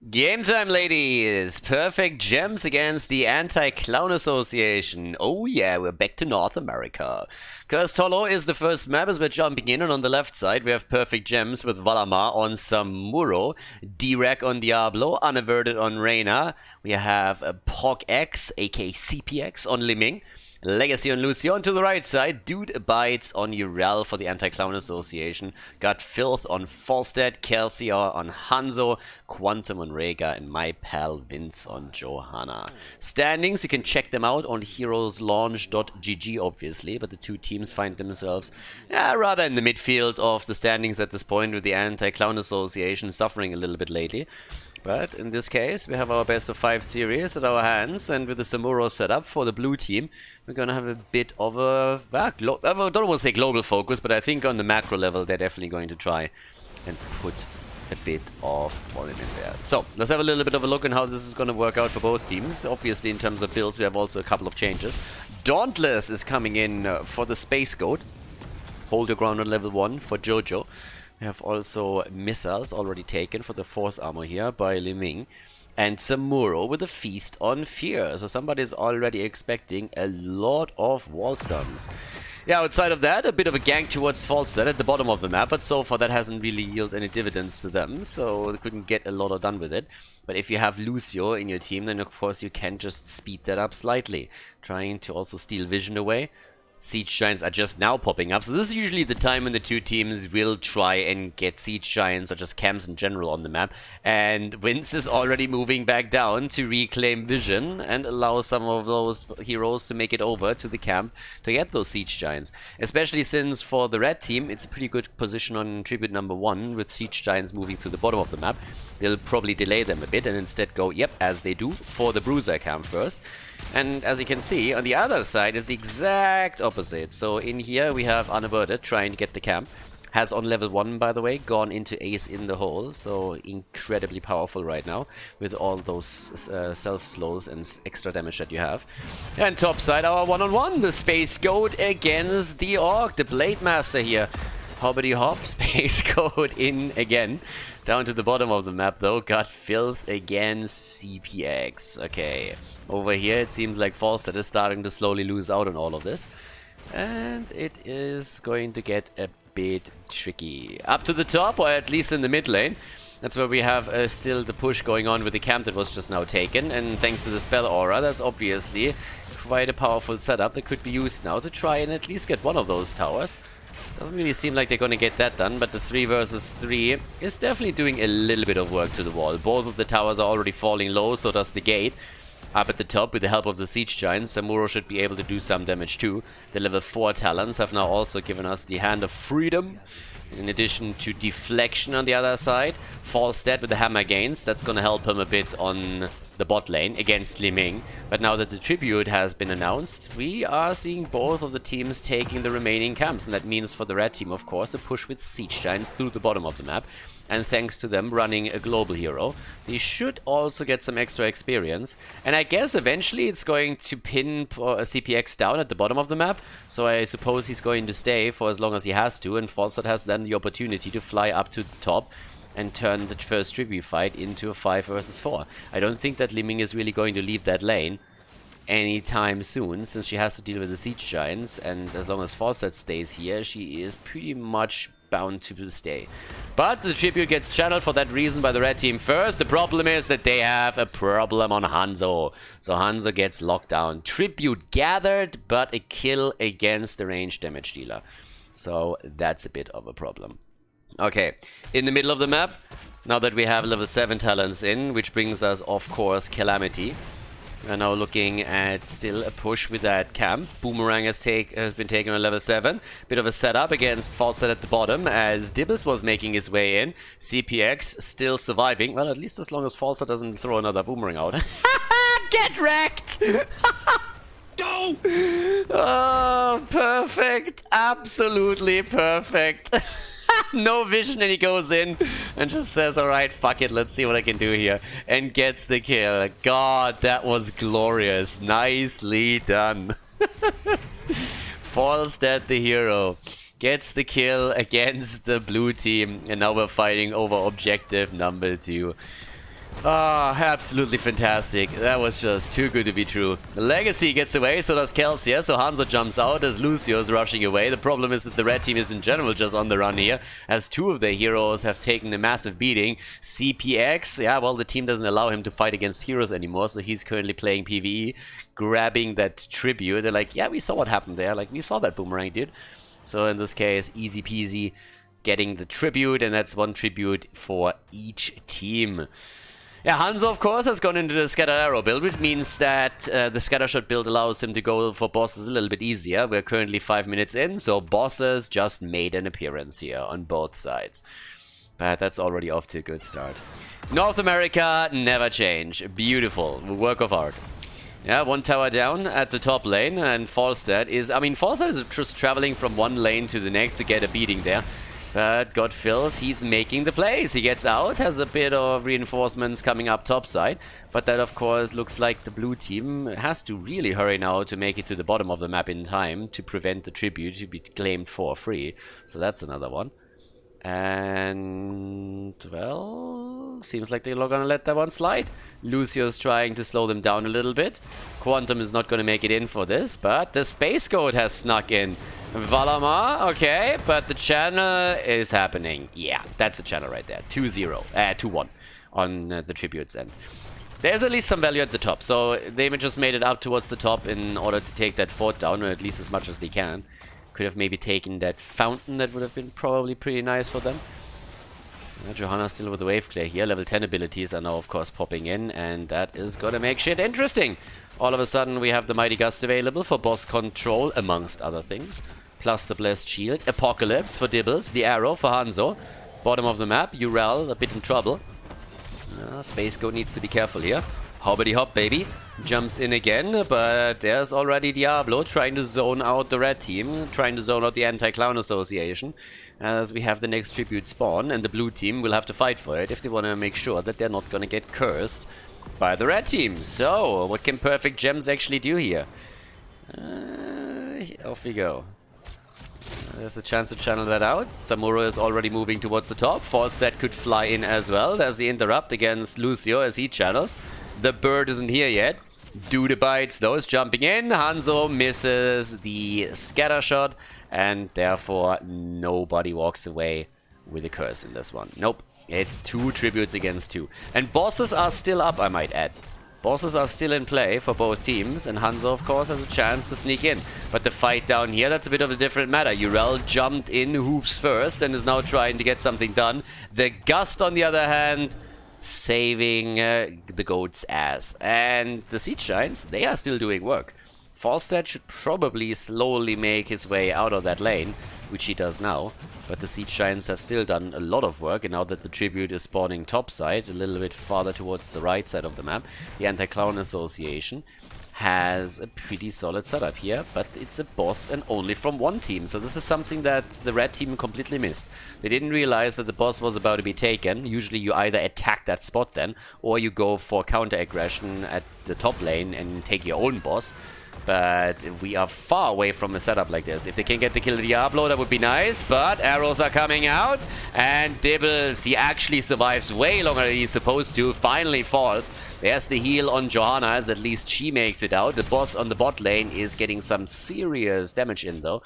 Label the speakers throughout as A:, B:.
A: Game time, ladies! Perfect gems against the Anti-Clown Association. Oh yeah, we're back to North America. Khaldor is the first map as we're jumping in, and on the left side we have perfect gems with Valamar on Samuro, D-Rack on Diablo, Unaverted on Reyna. We have a Pog X, aka CPX on Liming. Legacy on Lucio, and to the right side, Dude Abides on Urel for the Anti-Clown Association. Got Filth on Falstead, Kelsior on Hanzo, Quantum on Rega, and my pal Vince on Johanna. Standings, you can check them out on heroeslaunch.gg obviously, but the two teams find themselves rather in the midfield of the standings at this point, with the Anti-Clown Association suffering a little bit lately. But in this case, we have our best of 5 series at our hands, and with the Samuro setup for the blue team, we're gonna have a bit of a, I don't want to say global focus, but I think on the macro level, they're definitely going to try and put a bit of volume in there. So, let's have a little bit of a look on how this is going to work out for both teams. Obviously, in terms of builds, we have also a couple of changes. Dauntless is coming in for the Space Goat. Hold your ground on level 1 for Jojo. We have also missiles already taken for the force armor here by Liming. And Samuro with a feast on fear. So somebody's already expecting a lot of wall stuns. Yeah, outside of that, a bit of a gank towards Falstead at the bottom of the map, but so far that hasn't really yielded any dividends to them, so they couldn't get a lot done with it. But if you have Lucio in your team, then of course you can just speed that up slightly, trying to also steal vision away. Siege Giants are just now popping up, so this is usually the time when the two teams will try and get Siege Giants or just camps in general on the map. And Vince is already moving back down to reclaim vision and allow some of those heroes to make it over to the camp to get those Siege Giants. Especially since for the red team, it's a pretty good position on Tribute number 1 with Siege Giants moving to the bottom of the map. They'll probably delay them a bit and instead go, yep, as they do, for the Bruiser camp first. And as you can see, on the other side is the exact opposite. So in here we have Unaverted trying to get the camp. Has on level 1, by the way, gone into Ace in the hole. So incredibly powerful right now with all those self-slows and extra damage that you have. And top side, our one-on-one, the Space Goat against the Orc, the Blade Master here. Hobbity hop, Space Goat in again. Down to the bottom of the map though, got Filth against CPX. Okay, over here it seems like Falstead is starting to slowly lose out on all of this. And it is going to get a bit tricky. Up to the top, or at least in the mid lane. That's where we have still the push going on with the camp that was just now taken. And thanks to the spell aura, that's obviously quite a powerful setup that could be used now to try and at least get one of those towers. Doesn't really seem like they're going to get that done, but the 3 versus 3 is definitely doing a little bit of work to the wall. Both of the towers are already falling low, so does the gate. Up at the top, with the help of the Siege Giants, Samuro should be able to do some damage too. The level 4 talents have now also given us the Hand of Freedom, in addition to Deflection on the other side. Falstead with the Hammer Gains, that's going to help him a bit on the bot lane against Liming. But now that the tribute has been announced, we are seeing both of the teams taking the remaining camps, and that means for the red team, of course, a push with Siege Giants through the bottom of the map. And thanks to them running a global hero, they should also get some extra experience. And I guess eventually it's going to pin CPX down at the bottom of the map, so I suppose he's going to stay for as long as he has to, and Falstead has then the opportunity to fly up to the top and turn the first tribute fight into a 5 versus 4. I don't think that Liming is really going to leave that lane anytime soon, since she has to deal with the Siege Giants, and as long as Falstead stays here, she is pretty much bound to stay. But the tribute gets channeled for that reason by the red team first. The problem is that they have a problem on Hanzo. So Hanzo gets locked down. Tribute gathered, but a kill against the ranged damage dealer. So that's a bit of a problem. Okay, in the middle of the map, now that we have level 7 talents in, which brings us, of course, Calamity. We're now looking at still a push with that camp. Boomerang has been taken on level 7. Bit of a setup against Falstead at the bottom as Dibbles was making his way in. CPX still surviving. Well, at least as long as Falstead doesn't throw another Boomerang out. Get wrecked! Go! Oh, perfect. Absolutely perfect. No vision, and he goes in and just says, alright, fuck it, let's see what I can do here. And gets the kill. God, that was glorious. Nicely done. Falstead the hero gets the kill against the blue team, and now we're fighting over objective number 2. Ah, absolutely fantastic. That was just too good to be true. Legacy gets away, so does Kelsia, so Hanzo jumps out as Lucio's rushing away. The problem is that the red team is in general just on the run here, as two of their heroes have taken a massive beating. CPX, yeah, well, the team doesn't allow him to fight against heroes anymore, so he's currently playing PvE, grabbing that tribute. They're like, yeah, we saw what happened there. Like, we saw that boomerang, dude. So in this case, easy peasy, getting the tribute, and that's one tribute for each team. Yeah, Hanzo, of course, has gone into the Scattered Arrow build, which means that the Scatter Shot build allows him to go for bosses a little bit easier. We're currently 5 minutes in, so bosses just made an appearance here on both sides. But that's already off to a good start. North America, never change. Beautiful. Work of art. Yeah, one tower down at the top lane, and Falstad is... I mean, Falstad is just traveling from one lane to the next to get a beating there. But God Filth, he's making the plays. He gets out, has a bit of reinforcements coming up topside. But that, of course, looks like the blue team has to really hurry now to make it to the bottom of the map in time to prevent the tribute to be claimed for free. So that's another one. And, well, seems like they're not going to let that one slide. Lucio's trying to slow them down a little bit. Quantum is not going to make it in for this, but the Space Goat has snuck in. Valamar, okay, but the channel is happening. Yeah, that's a channel right there. 2-0, 2-1 on the Tribute's end. There's at least some value at the top, so they just made it up towards the top in order to take that fort down, or at least as much as they can. Could have maybe taken that fountain, that would have been probably pretty nice for them. Johanna still with the wave clear here. Level 10 abilities are now, of course, popping in, and that is gonna make shit interesting. All of a sudden, we have the Mighty Gust available for boss control, amongst other things. Plus the Blessed Shield. Apocalypse for Dibbles. The Arrow for Hanzo. Bottom of the map. Urel, a bit in trouble. Space Goat needs to be careful here. Hobbity hop, baby. Jumps in again, but there's already Diablo trying to zone out the red team, trying to zone out the Anti-Clown Association, as we have the next tribute spawn, and the blue team will have to fight for it if they want to make sure that they're not going to get cursed by the red team. So, what can Perfect Gems actually do here? Off we go. There's a chance to channel that out. Samuro is already moving towards the top. Falstad could fly in as well. There's the interrupt against Lucio as he channels. The bird isn't here yet. Dude Bites though is jumping in. Hanzo misses the Scatter Shot, and therefore nobody walks away with a curse in this one. Nope. It's 2 tributes against 2. And bosses are still up, I might add. Bosses are still in play for both teams, and Hanzo, of course, has a chance to sneak in. But the fight down here, that's a bit of a different matter. Urel jumped in hooves first and is now trying to get something done. The Gust, on the other hand, saving the goat's ass. And the Siege Giants, they are still doing work. Falstad should probably slowly make his way out of that lane, which he does now. But the Siege Giants have still done a lot of work, and now that the Tribute is spawning topside, a little bit farther towards the right side of the map, the Anti-Clown Association has a pretty solid setup here, but it's a boss and only from one team. So this is something that the red team completely missed. They didn't realize that the boss was about to be taken. Usually you either attack that spot then, or you go for counter-aggression at the top lane and take your own boss. But we are far away from a setup like this. If they can get the kill Diablo, that would be nice. But arrows are coming out. And Dibbles, he actually survives way longer than he's supposed to. Finally falls. There's the heal on Johanna, as at least she makes it out. The boss on the bot lane is getting some serious damage in, though.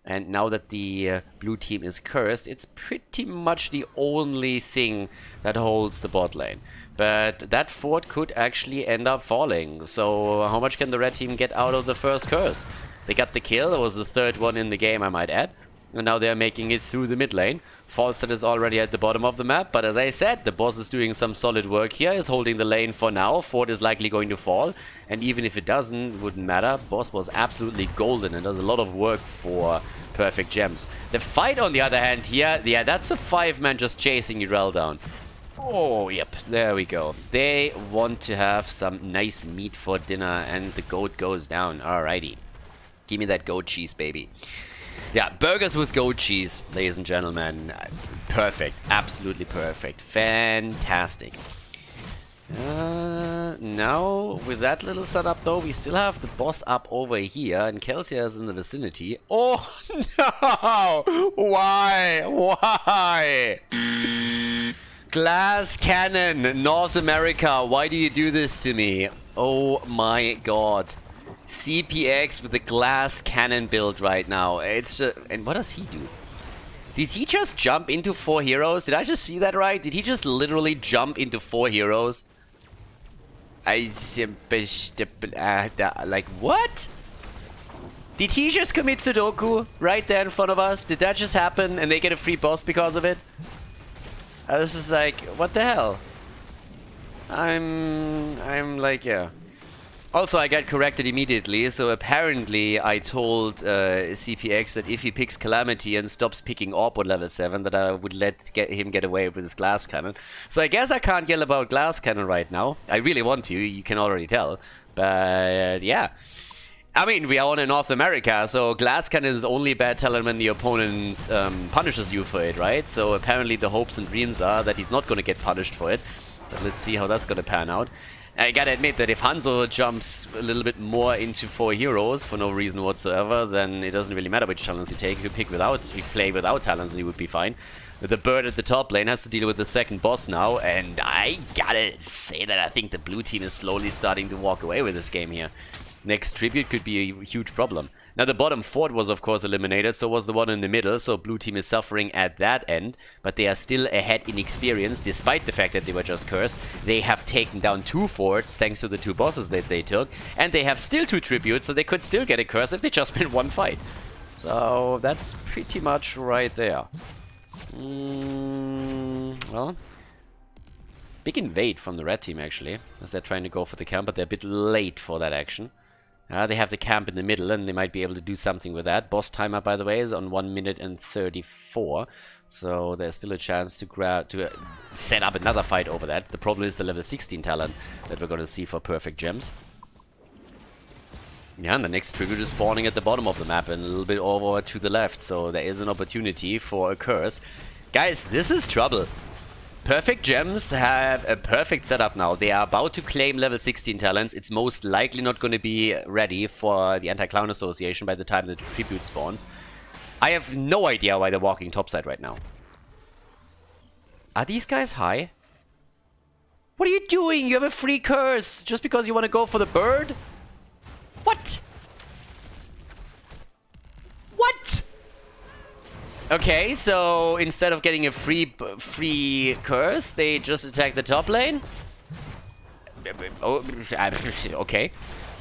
A: And now that the blue team is cursed, it's pretty much the only thing that holds the bot lane. But that fort could actually end up falling. So how much can the red team get out of the first curse? They got the kill. That was the 3rd one in the game, I might add. And now they're making it through the mid lane. Falstad is already at the bottom of the map. But as I said, the boss is doing some solid work here. Is holding the lane for now. Fort is likely going to fall. And even if it doesn't, it wouldn't matter. Boss was absolutely golden and does a lot of work for Perfect Gems. The fight, on the other hand, here, yeah, that's a 5-man just chasing Urel down. Oh, yep, there we go. They want to have some nice meat for dinner, and the goat goes down. Alrighty. Give me that goat cheese, baby. Yeah, burgers with goat cheese, ladies and gentlemen. Perfect. Absolutely perfect. Fantastic. Now, with that little setup, though, we still have the boss up over here, and Kelsia is in the vicinity. Oh, no! Why? Why? Glass cannon, North America, why do you do this to me? Oh my god. CPX with the glass cannon build right now. It's just, and what does he do? Did he just jump into 4 heroes? Did I just see that right? Did he just literally jump into 4 heroes? Like, what? Did he just commit Sudoku right there in front of us? Did that just happen and they get a free boss because of it? I was just like, what the hell? I'm like, yeah. Also, I got corrected immediately, so apparently I told CPX that if he picks Calamity and stops picking Orb on level 7, that I would him get away with his Glass Cannon. So I guess I can't yell about Glass Cannon right now. I really want to, you can already tell. But yeah. I mean, we are in North America, so Glass Cannon is only bad talent when the opponent punishes you for it, right? So apparently the hopes and dreams are that he's not going to get punished for it. But let's see how that's going to pan out. I gotta admit that if Hanzo jumps a little bit more into 4 heroes for no reason whatsoever, then it doesn't really matter which talents you take. If you play without talents, then you would be fine. The bird at the top lane has to deal with the second boss now, and I gotta say that I think the blue team is slowly starting to walk away with this game here. Next tribute could be a huge problem. Now the bottom fort was of course eliminated, so was the one in the middle, so blue team is suffering at that end, but they are still ahead in experience despite the fact that they were just cursed. They have taken down 2 forts thanks to the 2 bosses that they took, and they have still 2 tributes, so they could still get a curse if they just win 1 fight. So that's pretty much right there. Well, big invade from the red team actually, as they're trying to go for the camp, but they're a bit late for that action. They have the camp in the middle, and they might be able to do something with that. Boss timer, by the way, is on 1 minute and 34, so there's still a chance to set up another fight over that. The problem is the level 16 talent that we're going to see for Perfect Gems. Yeah, and the next tribute is spawning at the bottom of the map and a little bit over to the left, so there is an opportunity for a curse. Guys, this is trouble. Perfect Gems have a perfect setup now. They are about to claim level 16 talents. It's most likely not going to be ready for the Anti-Clown Association by the time the tribute spawns. I have no idea why they're walking topside right now. Are these guys high? What are you doing? You have a free curse just because you want to go for the bird? What? What? Okay, so instead of getting a free curse, they just attack the top lane? Oh, okay.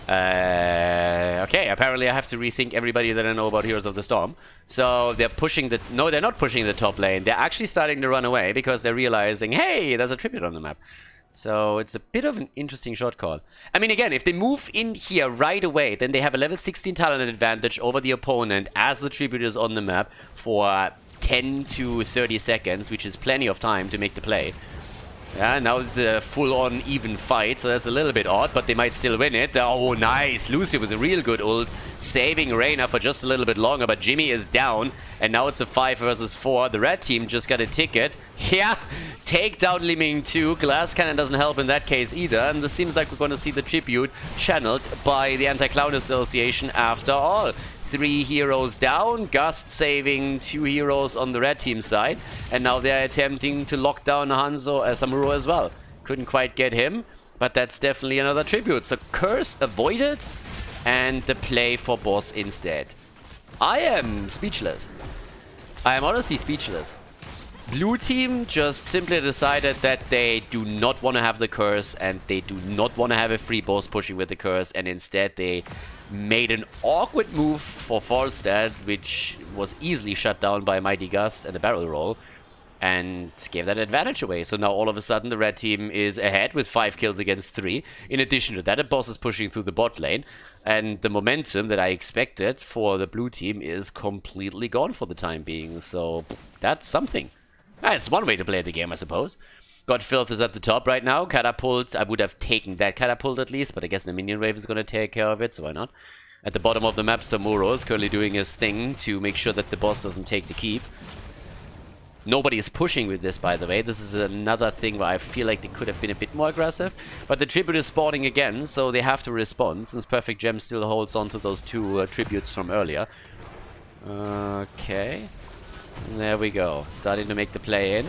A: Okay, apparently I have to rethink everybody that I know about Heroes of the Storm. So they're pushing the... No, they're not pushing the top lane. They're actually starting to run away because they're realizing, hey, there's a tribute on the map. So it's a bit of an interesting shot call. I mean, again, if they move in here right away, then they have a level 16 talent advantage over the opponent as the tribute is on the map for 10 to 30 seconds, which is plenty of time to make the play. Yeah, now it's a full-on even fight, so that's a little bit odd, but they might still win it. Oh, nice. Lucio with a real good ult, saving Reyna for just a little bit longer, but Jimmy is down, and now it's a 5 versus 4. The red team just got a ticket. Yeah, take down Liming 2. Glass Cannon doesn't help in that case either, and this seems like we're going to see the tribute channeled by the Anti-Clown Association after all. 3 heroes down, Gust saving 2 heroes on the red team side, and now they're attempting to lock down Hanzo Samuro as well. Couldn't quite get him, but that's definitely another tribute. So curse avoided, and the play for boss instead. I am speechless. I am honestly speechless. Blue team just simply decided that they do not want to have the curse, and they do not want to have a free boss pushing with the curse, and instead they made an awkward move for Falstad, which was easily shut down by Mighty Gust and a barrel roll, and gave that advantage away. So now all of a sudden the red team is ahead with 5 kills against 3. In addition to that, a boss is pushing through the bot lane, and the momentum that I expected for the blue team is completely gone for the time being. So that's something. That's one way to play the game, I suppose. Godfilth is at the top right now. Catapult, I would have taken that catapult at least, but I guess the minion wave is going to take care of it, so why not? At the bottom of the map, Samuro is currently doing his thing to make sure that the boss doesn't take the keep. Nobody is pushing with this, by the way. This is another thing where I feel like they could have been a bit more aggressive. But the tribute is spawning again, so they have to respond, since Perfect Gem still holds on to those 2 tributes from earlier. Okay. There we go. Starting to make the play in.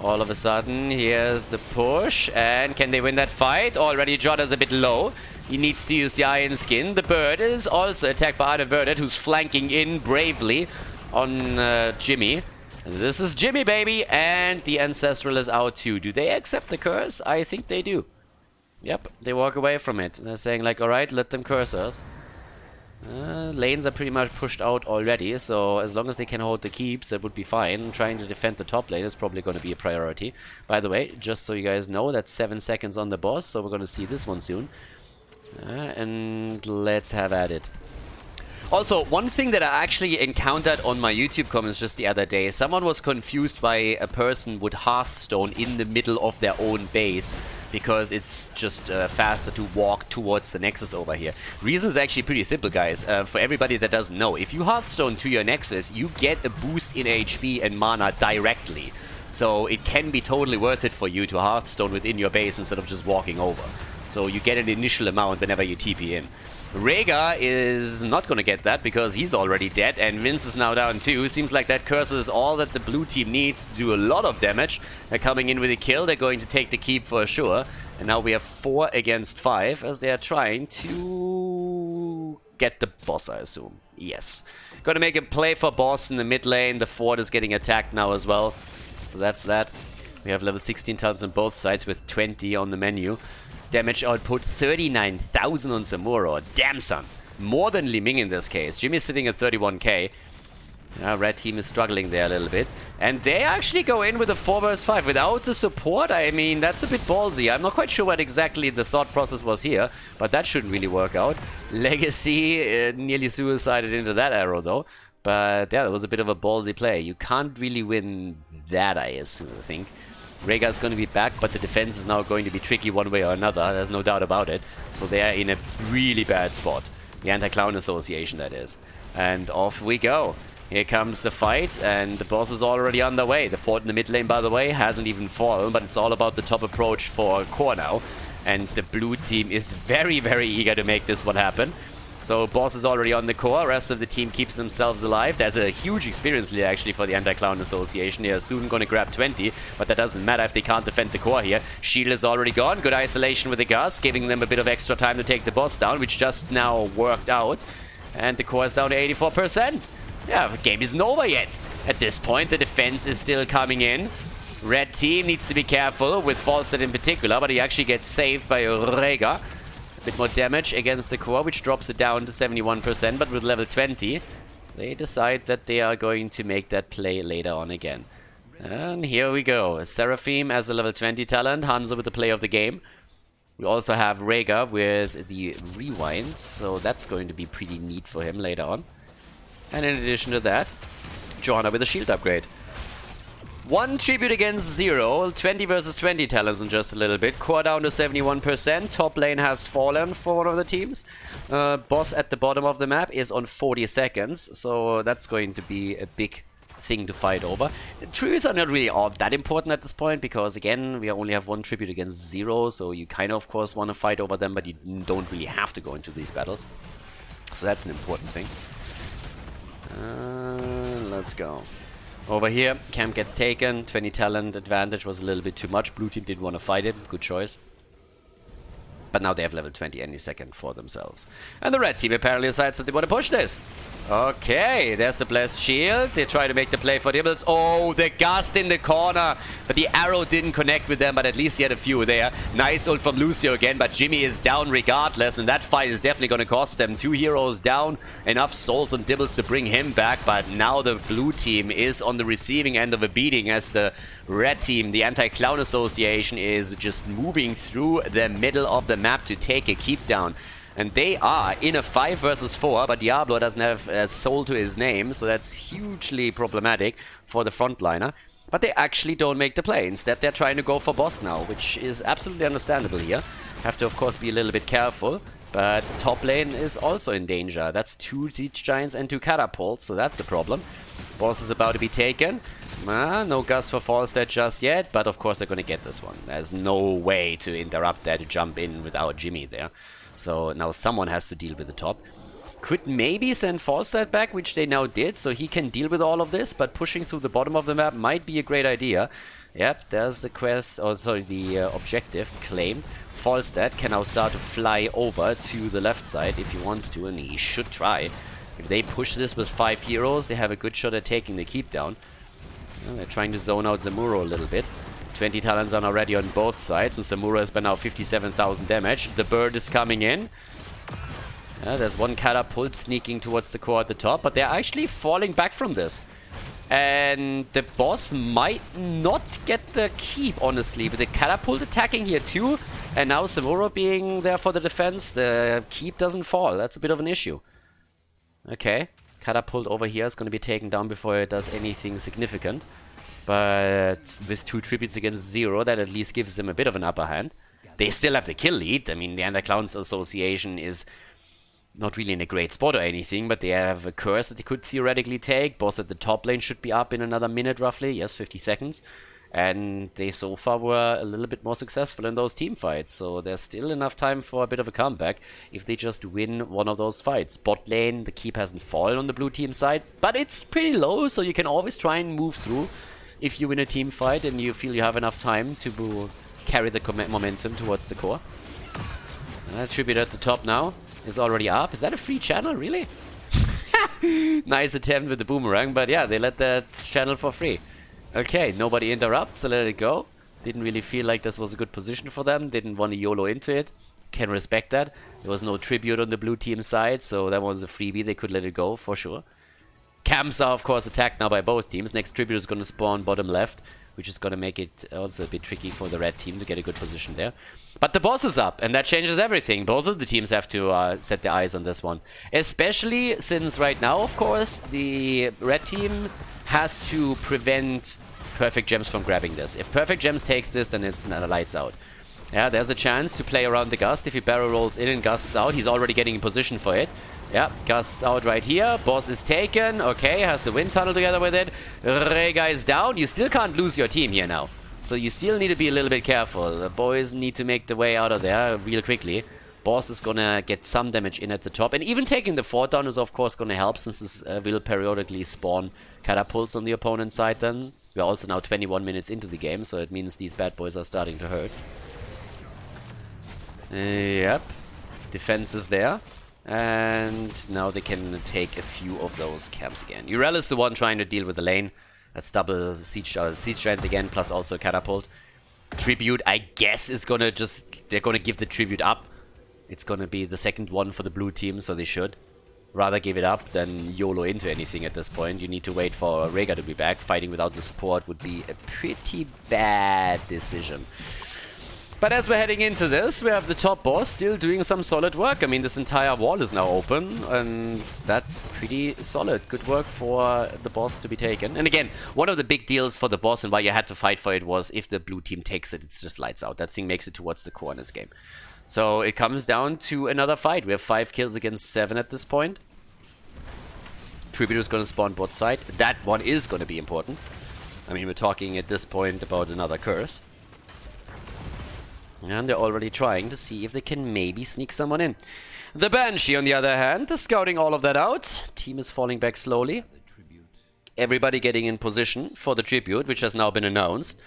A: All of a sudden, here's the push. And can they win that fight? Already Jotta's a bit low. He needs to use the Iron Skin. The bird is also attacked by Birdet, who's flanking in bravely on Jimmy. And this is Jimmy, baby. And the Ancestral is out too. Do they accept the curse? I think they do. Yep, they walk away from it. They're saying like, alright, let them curse us. Lanes are pretty much pushed out already, so as long as they can hold the keeps, that would be fine. Trying to defend the top lane is probably going to be a priority. By the way, just so you guys know, that's 7 seconds on the boss, so we're going to see this one soon. And let's have at it. Also, one thing that I actually encountered on my YouTube comments just the other day, someone was confused by a person with Hearthstone in the middle of their own base because it's just faster to walk towards the Nexus over here. Reason is actually pretty simple, guys. For everybody that doesn't know, if you Hearthstone to your Nexus, you get a boost in HP and mana directly. So it can be totally worth it for you to Hearthstone within your base instead of just walking over. So you get an initial amount whenever you TP in. Rhaegar is not going to get that because he's already dead and Vince is now down too. Seems like that curse is all that the blue team needs to do a lot of damage. They're coming in with a kill. They're going to take the keep for sure. And now we have 4 against 5 as they are trying to get the boss, I assume. Yes. Gonna make a play for boss in the mid lane. The fort is getting attacked now as well. So that's that. We have level 16 talents on both sides with 20 on the menu. Damage output 39,000 on Samuro. Damn, son. More than Li Ming in this case. Jimmy's sitting at 31k. Red team is struggling there a little bit. And they actually go in with a 4 vs 5 without the support. I mean, that's a bit ballsy. I'm not quite sure what exactly the thought process was here, but that shouldn't really work out. Legacy nearly suicided into that arrow, though. But yeah, that was a bit of a ballsy play. You can't really win that, I assume, I think. Rhaegar's going to be back, but the defense is now going to be tricky one way or another. There's no doubt about it. So they are in a really bad spot. The Anti-Clown Association, that is. And off we go. Here comes the fight, and the boss is already underway. The fort in the mid lane, by the way, hasn't even fallen, but it's all about the top approach for core now. And the blue team is very, very eager to make this one happen. So boss is already on the core, rest of the team keeps themselves alive. There's a huge experience lead actually for the Anti-Clown Association. They are soon going to grab 20, but that doesn't matter if they can't defend the core here. Shield is already gone, good isolation with the Gus, giving them a bit of extra time to take the boss down, which just now worked out. And the core is down to 84%. Yeah, the game isn't over yet. At this point, the defense is still coming in. Red team needs to be careful with Falstad in particular, but he actually gets saved by Rhaegar. Bit more damage against the core, which drops it down to 71%, but with level 20, they decide that they are going to make that play later on again. And here we go. Seraphim as a level 20 talent, Hanzo with the play of the game. We also have Rhaegar with the rewind, so that's going to be pretty neat for him later on. And in addition to that, Johanna with a shield upgrade. 1 tribute against 0, 20 versus 20 talents in just a little bit. Core down to 71%. Top lane has fallen for one of the teams. Boss at the bottom of the map is on 40 seconds, so that's going to be a big thing to fight over. The tributes are not really all that important at this point because, again, we only have 1 tribute against 0, so you kind of course, want to fight over them, but you don't really have to go into these battles. So that's an important thing. Let's go. Over here, camp gets taken. 20 talent advantage was a little bit too much. Blue team didn't want to fight it. Good choice. But now they have level 20 any second for themselves. And the red team apparently decides that they want to push this. Okay, there's the blessed shield. They try to make the play for Dibbles. Oh, the gust in the corner. But the arrow didn't connect with them, but at least he had a few there. Nice ult from Lucio again, but Jimmy is down regardless. And that fight is definitely going to cost them. 2 heroes down. Enough souls on Dibbles to bring him back. But now the blue team is on the receiving end of a beating as the red team, the Anti-Clown Association, is just moving through the middle of the map to take a keep down. And they are in a 5 versus 4, but Diablo doesn't have a soul to his name, so that's hugely problematic for the frontliner. But they actually don't make the play. Instead, they're trying to go for boss now, which is absolutely understandable here. Have to, of course, be a little bit careful. But top lane is also in danger. That's 2 Siege Giants and 2 Catapults, so that's the problem. Boss is about to be taken. No Gus for Falstad just yet, but of course they're going to get this one. There's no way to interrupt that, to jump in without Jimmy there. So now someone has to deal with the top. Could maybe send Falstad back, which they now did, so he can deal with all of this, but pushing through the bottom of the map might be a great idea. Yep, there's the quest, or sorry, the objective claimed. Falstad can now start to fly over to the left side if he wants to, and he should try. If they push this with 5 heroes, they have a good shot at taking the keep down. They're trying to zone out Zamuro a little bit. 20 talents are already on both sides, and Zamuro has by now 57,000 damage. The bird is coming in. There's one catapult sneaking towards the core at the top, but they're actually falling back from this. And the boss might not get the keep, honestly, with the catapult attacking here too, and now Zamuro being there for the defense, the keep doesn't fall. That's a bit of an issue. Okay, catapult over here is going to be taken down before it does anything significant. But with 2 tributes against 0, that at least gives them a bit of an upper hand. They still have the kill lead. I mean, the Anti-Clowns Association is not really in a great spot or anything, but they have a curse that they could theoretically take. Boss at the top lane should be up in another minute roughly. Yes, 50 seconds. And they so far were a little bit more successful in those team fights. So there's still enough time for a bit of a comeback if they just win one of those fights. Bot lane, the keep hasn't fallen on the blue team side, but it's pretty low, so you can always try and move through if you win a team fight and you feel you have enough time to carry the momentum towards the core. That tribute at the top now is already up. Is that a free channel, really? Nice attempt with the boomerang, but yeah, they let that channel for free. Okay, nobody interrupts, so let it go. Didn't really feel like this was a good position for them. Didn't want to YOLO into it. Can respect that. There was no tribute on the blue team side, so that was a freebie. They could let it go, for sure. Camps are, of course, attacked now by both teams. Next tribute is going to spawn bottom left, which is going to make it also a bit tricky for the red team to get a good position there. But the boss is up, and that changes everything. Both of the teams have to set their eyes on this one. Especially since right now, of course, the red team has to prevent Perfect Gems from grabbing this. If Perfect Gems takes this, then it's lights out. Yeah, there's a chance to play around the Gust. If he barrel rolls in and Gusts out, he's already getting in position for it. Yeah, Gusts out right here. Boss is taken. Okay, has the wind tunnel together with it. Rega is down. You still can't lose your team here now. So you still need to be a little bit careful. The boys need to make the way out of there real quickly. Boss is gonna get some damage in at the top. And even taking the fort down is of course gonna help, since this will periodically spawn catapults on the opponent's side then. We're also now 21 minutes into the game, so it means these bad boys are starting to hurt. Yep. Defense is there. And now they can take a few of those camps again. Urel is the one trying to deal with the lane. That's double siege giants again, plus also catapult. Tribute, I guess, is gonna they're gonna give the tribute up. It's gonna be the second one for the blue team, so they should rather give it up than YOLO into anything at this point. You need to wait for Rega to be back. Fighting without the support would be a pretty bad decision. But as we're heading into this, we have the top boss still doing some solid work. I mean, this entire wall is now open, and that's pretty solid. Good work for the boss to be taken. And again, one of the big deals for the boss and why you had to fight for it was if the blue team takes it, it's just lights out. That thing makes it towards the core in its game. So it comes down to another fight. We have 5 kills against 7 at this point. Tribute is going to spawn bot side. That one is going to be important. I mean, we're talking at this point about another curse. And they're already trying to see if they can maybe sneak someone in. The Banshee, on the other hand, is scouting all of that out. Team is falling back slowly. Everybody getting in position for the tribute, which has now been announced.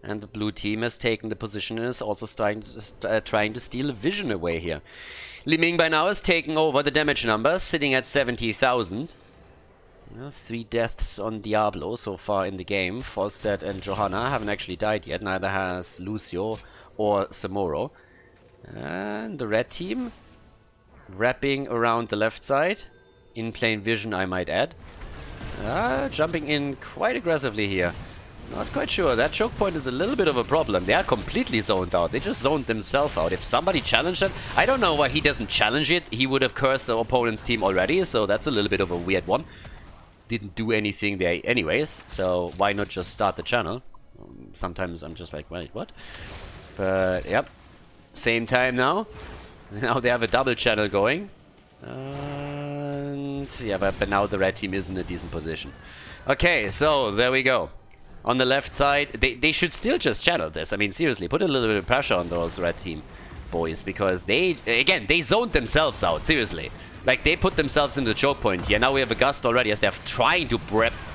A: And the blue team has taken the position and is also trying to steal vision away here. Li Ming by now has taken over the damage numbers, sitting at 70,000. 3 deaths on Diablo so far in the game. Falstad and Johanna haven't actually died yet. Neither has Lucio or Samuro. And the red team wrapping around the left side. In plain vision, I might add. Jumping in quite aggressively here. Not quite sure. That choke point is a little bit of a problem. They are completely zoned out. They just zoned themselves out. If somebody challenged it, I don't know why he doesn't challenge it. He would have cursed the opponent's team already, so that's a little bit of a weird one. Didn't do anything there anyways, so why not just start the channel? Sometimes I'm just like, wait, what? But, yep. Same time now. Now they have a double channel going. And, yeah, but now the red team is in a decent position. Okay, so there we go. On the left side, they should still just channel this. I mean, seriously, put a little bit of pressure on those red team. boys, because they zoned themselves out, seriously. Like, they put themselves in the choke point here. Now we have a gust already as they're trying to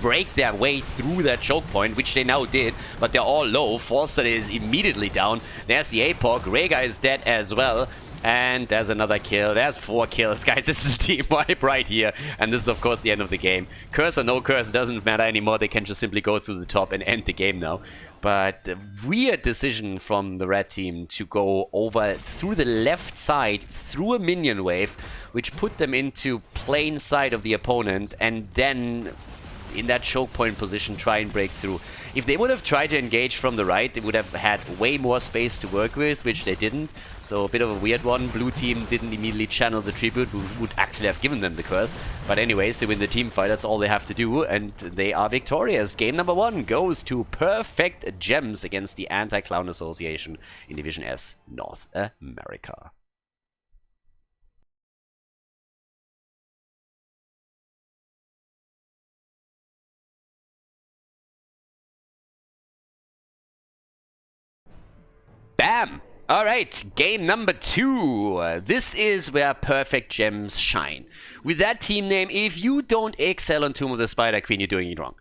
A: break their way through that choke point, which they now did, but they're all low. Forster is immediately down. There's the APOC. Rhaegar is dead as well. And there's another kill. There's 4 kills. Guys, this is a team wipe right here. And this is, of course, the end of the game. Curse or no curse doesn't matter anymore. They can just simply go through the top and end the game now. But the weird decision from the red team to go over through the left side, through a minion wave, which put them into plain sight of the opponent, and then in that choke point position try and break through. If they would have tried to engage from the right, they would have had way more space to work with, which they didn't. So a bit of a weird one. Blue team didn't immediately channel the tribute, who would actually have given them the curse. But anyways, they win the team fight. That's all they have to do, and they are victorious. Game number 1 goes to Perfect Gems against the Anti-Clown Association in Division S, North America. Bam! Alright, game number 2. This is where Perfect Gems shine. With that team name, if you don't excel on Tomb of the Spider Queen, you're doing it wrong.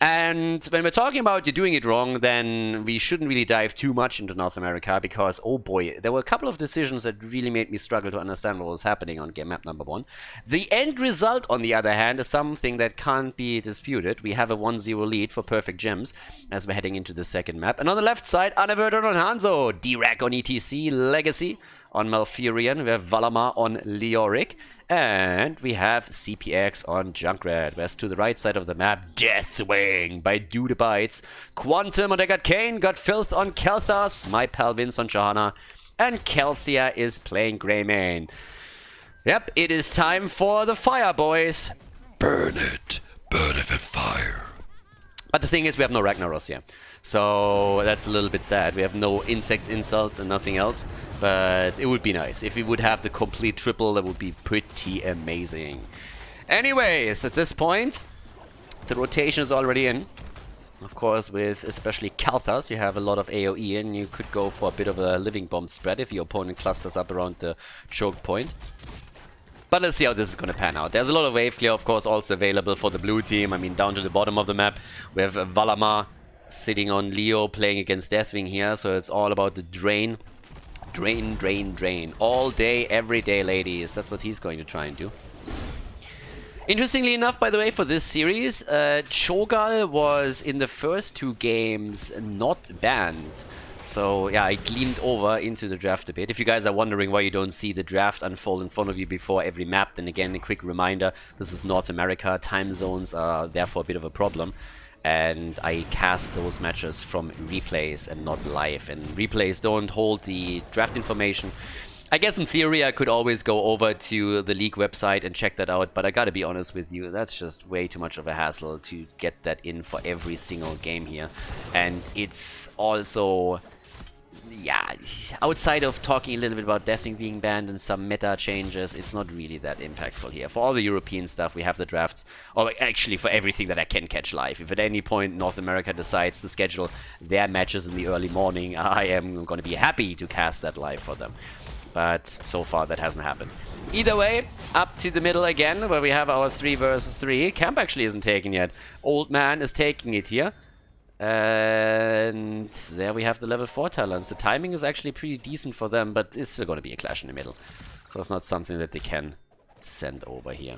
A: And when we're talking about you're doing it wrong, then we shouldn't really dive too much into North America, because, oh boy, there were a couple of decisions that really made me struggle to understand what was happening on game map number 1. The end result, on the other hand, is something that can't be disputed. We have a 1-0 lead for Perfect Gems as we're heading into the second map. And on the left side, Unaverted on Hanzo, D-Rack on ETC, Legacy on Malfurion, we have Valamar on Leoric, and we have CPX on Junkrat. Whereas to the right side of the map, Deathwing by Dudebites, Quantum on Deckard Kane, got Filth on Kelthas, my pal Vince on Johanna, and Kelsia is playing Greymane. Yep, it is time for the fire, boys. Burn it with fire. But the thing is, we have no Ragnaros here. So that's a little bit sad. We have no insect insults and nothing else. But it would be nice. If we would have the complete triple, that would be pretty amazing. Anyways, at this point, the rotation is already in. Of course, with especially Kalthas, you have a lot of AoE, and you could go for a bit of a living bomb spread if your opponent clusters up around the choke point. But let's see how this is going to pan out. There's a lot of wave clear, of course, also available for the blue team. I mean, down to the bottom of the map, we have Valamar sitting on Leo playing against Deathwing here. So it's all about the drain. Drain, drain, drain. All day, every day, ladies. That's what he's going to try and do. Interestingly enough, by the way, for this series, Cho'Gall was in the first 2 games not banned. So yeah, I gleamed over into the draft a bit. If you guys are wondering why you don't see the draft unfold in front of you before every map, then again, a quick reminder, this is North America. Time zones are therefore a bit of a problem. And I cast those matches from replays and not live. And replays don't hold the draft information. I guess in theory I could always go over to the league website and check that out, but I gotta be honest with you, that's just way too much of a hassle to get that in for every single game here. And it's also, yeah, outside of talking a little bit about Deathwing being banned and some meta changes, it's not really that impactful here. For all the European stuff, we have the drafts, or actually for everything that I can catch live. If at any point North America decides to schedule their matches in the early morning, I am going to be happy to cast that live for them. But so far that hasn't happened. Either way, up to the middle again, where we have our 3 versus 3. Camp actually isn't taken yet. Old Man is taking it here. And there we have the level 4 talents. The timing is actually pretty decent for them, but it's still going to be a clash in the middle. So it's not something that they can send over here.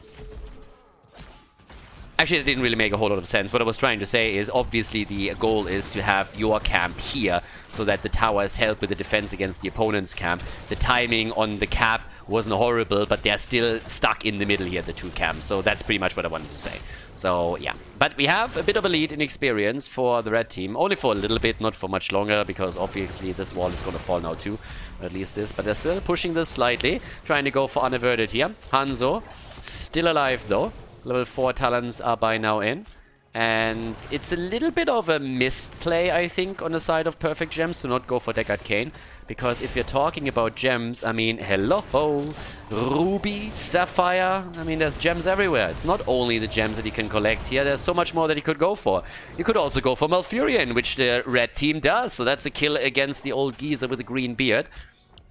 A: Actually, it didn't really make a whole lot of sense. What I was trying to say is, obviously, the goal is to have your camp here so that the towers help with the defense against the opponent's camp. The timing on the cap wasn't horrible, but they're still stuck in the middle here, the 2 camps. So that's pretty much what I wanted to say. So, yeah. But we have a bit of a lead in experience for the red team. Only for a little bit, not for much longer, because obviously this wall is going to fall now too. Or at least this. But they're still pushing this slightly. Trying to go for unaverted here. Hanzo, still alive though. Level 4 talents are by now in. And it's a little bit of a missed play, I think, on the side of Perfect Gems to not go for Deckard Cain. Because if you're talking about gems, I mean, hello, Ruby, Sapphire, I mean, there's gems everywhere. It's not only the gems that you can collect here, there's so much more that you could go for. You could also go for Malfurion, which the red team does. So that's a kill against the old geezer with the green beard.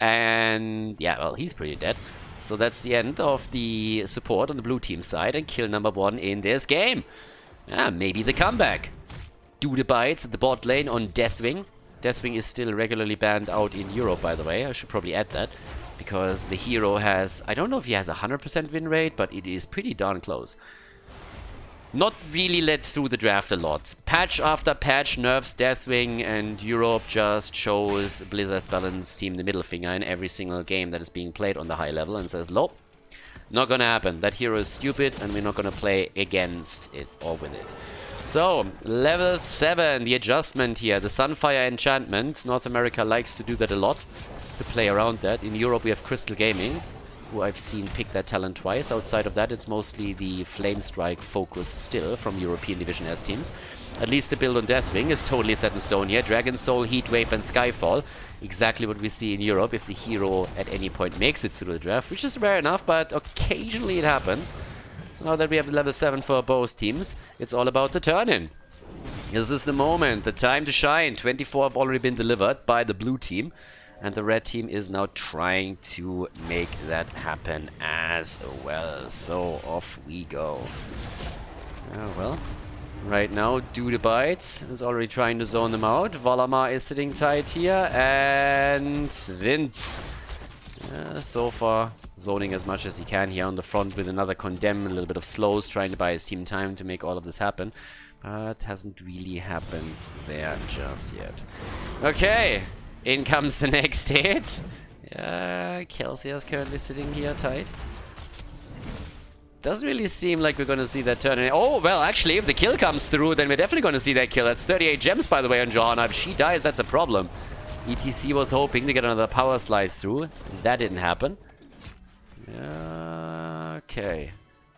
A: And yeah, well, he's pretty dead. So that's the end of the support on the blue team side and kill number 1 in this game. Maybe the comeback. Do the bites at the bot lane on Deathwing. Deathwing is still regularly banned out in Europe, by the way. I should probably add that. Because the hero has... I don't know if he has a 100% win rate, but it is pretty darn close. Not really led through the draft a lot. Patch after patch nerfs Deathwing, and Europe just shows Blizzard's Balance team the middle finger in every single game that is being played on the high level and says, nope, not gonna happen. That hero is stupid and we're not gonna play against it or with it. So, level 7, the adjustment here, the Sunfire enchantment. North America likes to do that a lot, to play around that. In Europe we have Crystal Gaming, who I've seen pick that talent twice. Outside of that, it's mostly the Flame Strike focus still from European Division S teams. At least the build on Deathwing is totally set in stone here. Dragon Soul, Heatwave, and Skyfall. Exactly what we see in Europe if the hero at any point makes it through the draft, which is rare enough, but occasionally it happens. So now that we have the level 7 for both teams, it's all about the turn-in. This is the moment, the time to shine. 24 have already been delivered by the blue team. And the red team is now trying to make that happen as well. So off we go. Well, right now, Do the Bites is already trying to zone them out. Valamar is sitting tight here. And Vince, so far, zoning as much as he can here on the front with another Condemn. A little bit of slows, trying to buy his team time to make all of this happen. But hasn't really happened there just yet. Okay. In comes the next hit. Kelsey is currently sitting here tight. Doesn't really seem like we're going to see that turn. Oh, well, actually, if the kill comes through, then we're definitely going to see that kill. That's 38 gems, by the way, on Johanna. If she dies, that's a problem. ETC was hoping to get another power slide through. That didn't happen. Okay.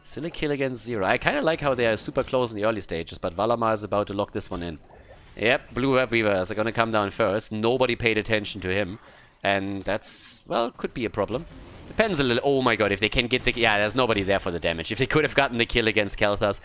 A: Still a kill against 0. I kind of like how they are super close in the early stages, but Valamar is about to lock this one in. Yep, Blue Web Weavers are going to come down first. Nobody paid attention to him. And that's, well, could be a problem. Depends a little. Oh my god, if they can get the... Yeah, there's nobody there for the damage. If they could have gotten the kill against Kalthas.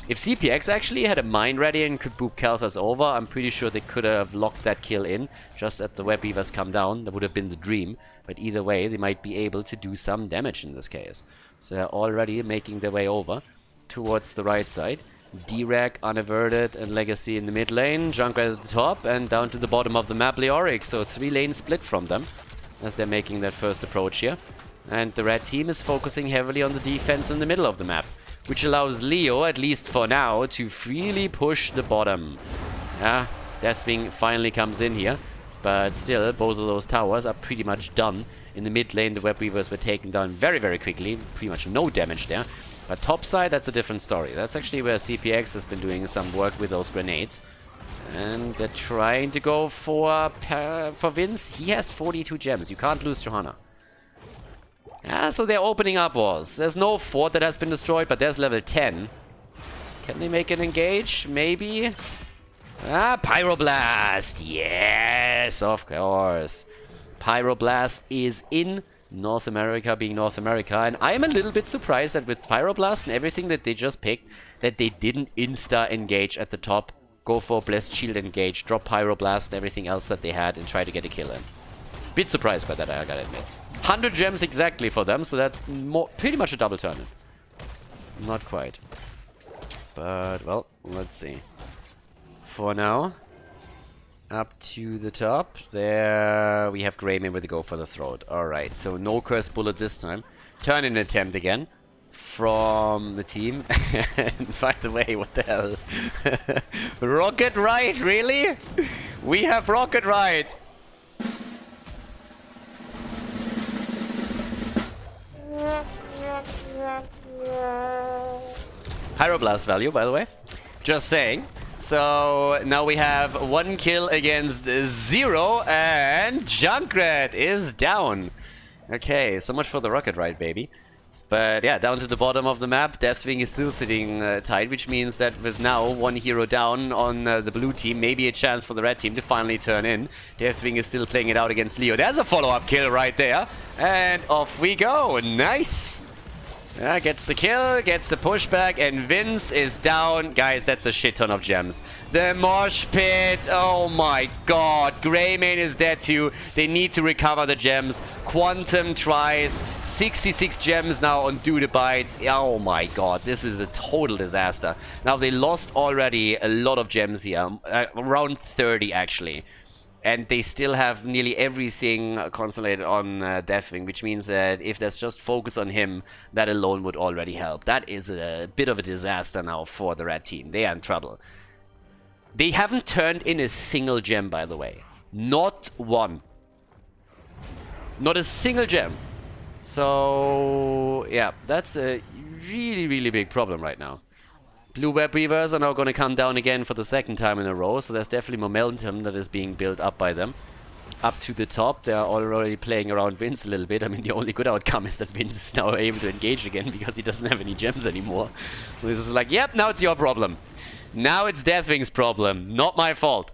A: If CPX actually had a mine ready and could boop Kalthas over, I'm pretty sure they could have locked that kill in. Just as the Web Weavers come down. That would have been the dream. But either way, they might be able to do some damage in this case. So they're already making their way over towards the right side. D-Rack, Unaverted, and Legacy in the mid lane. Junkrat at the top, and down to the bottom of the map, Leoric. So 3 lanes split from them as they're making that first approach here. And the red team is focusing heavily on the defense in the middle of the map, which allows Leo, at least for now, to freely push the bottom. Yeah, Deathwing finally comes in here, but still, both of those towers are pretty much done. In the mid lane, the Web Weavers were taken down very, very quickly. Pretty much no damage there. But top side, that's a different story. That's actually where CPX has been doing some work with those grenades. And they're trying to go for Vince. He has 42 gems. You can't lose Johanna. Yeah, so they're opening up walls. There's no fort that has been destroyed, but there's level 10. Can they make an engage? Maybe. Pyroblast. Yes, of course. Pyroblast is in North America, being North America, and I am a little bit surprised that with Pyroblast and everything that they just picked, that they didn't insta-engage at the top, go for Blessed Shield engage, drop Pyroblast and everything else that they had, and try to get a kill in. Bit surprised by that, I gotta admit. 100 gems exactly for them, so that's pretty much a double turn. Not quite. But, well, let's see. For now, up to the top. There we have Greymane with the go for the throat. Alright, so no cursed bullet this time. Turn in attempt again from the team. And by the way, what the hell? Rocket Ride, really? We have Rocket Ride. Pyroblast value, by the way. Just saying. So now we have 1 kill against 0, and Junkrat is down. Okay, so much for the Rocket Ride, baby. But yeah, down to the bottom of the map, Deathwing is still sitting tight, which means that with now 1 hero down on the blue team, maybe a chance for the red team to finally turn in. Deathwing is still playing it out against Leo. There's a follow-up kill right there. And off we go. Nice. Yeah, gets the kill, gets the pushback, and Vince is down. Guys, that's a shit ton of gems. The mosh pit, oh my god. Greymane is dead too. They need to recover the gems. Quantum tries. 66 gems now on Do the Bites. Oh my god, this is a total disaster. Now, they lost already a lot of gems here. Around 30, actually. And they still have nearly everything concentrated on Deathwing, which means that if there's just focus on him, that alone would already help. That is a bit of a disaster now for the red team. They are in trouble. They haven't turned in a single gem, by the way. Not one. Not a single gem. So, yeah, that's a really, really big problem right now. Blue Web Weavers are now going to come down again for the second time in a row, so there's definitely momentum that is being built up by them. Up to the top, they are already playing around Vince a little bit. I mean, the only good outcome is that Vince is now able to engage again because he doesn't have any gems anymore. So this is like, yep, now it's your problem. Now it's Deathwing's problem, not my fault.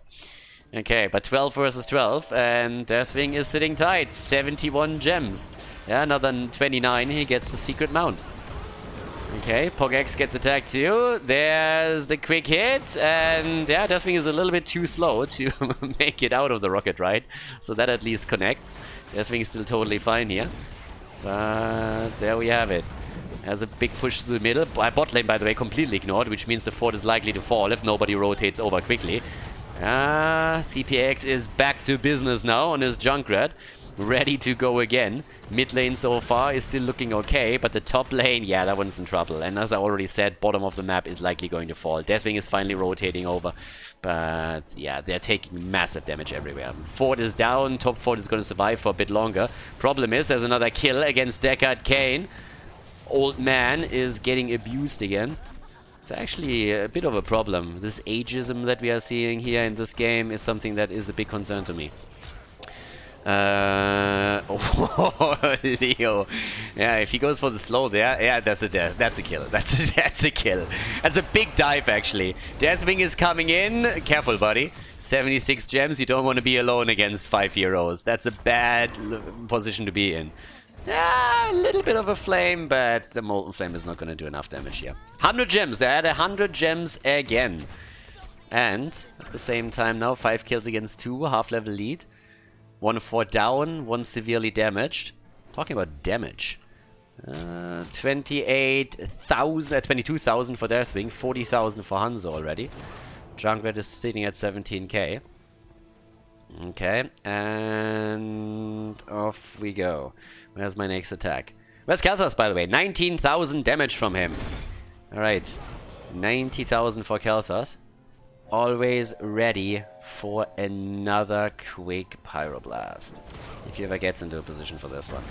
A: Okay, but 12 versus 12, and Deathwing is sitting tight. 71 gems. Yeah, another 29, he gets the secret mount. Okay, Pogex gets attacked too. There's the quick hit, and yeah, Deathwing is a little bit too slow to make it out of the rocket ride, so that at least connects. Deathwing is still totally fine here, but there we have it. Has a big push to the middle. Bot lane, by the way, completely ignored, which means the fort is likely to fall if nobody rotates over quickly. CPX is back to business now on his Junkrat. Ready to go again. Mid lane so far is still looking okay, but the top lane, yeah, that one's in trouble. And as I already said, bottom of the map is likely going to fall. Deathwing is finally rotating over, but yeah, they're taking massive damage everywhere. Fort is down, top fort is going to survive for a bit longer. Problem is, there's another kill against Deckard Cain. Old man is getting abused again. It's actually a bit of a problem. This ageism that we are seeing here in this game is something that is a big concern to me. Oh, Leo. Yeah, if he goes for the slow there, yeah, that's a kill. That's a kill. That's a big dive, actually. Deathwing is coming in. Careful, buddy. 76 gems. You don't want to be alone against 5 heroes. That's a bad position to be in. Yeah, a little bit of a flame, but the Molten Flame is not going to do enough damage here. 100 gems. They had 100 gems again. And at the same time now, 5 kills against 2. Half-level lead. 1 fort down, 1 severely damaged. Talking about damage. 22,000 for Deathwing, 40,000 for Hanzo already. Junkrat is sitting at 17k. Okay, and off we go. Where's my next attack? Where's Khaldor, by the way? 19,000 damage from him. Alright, 90,000 for Khaldor. Always ready for another quick Pyroblast. If he ever gets into a position for this one.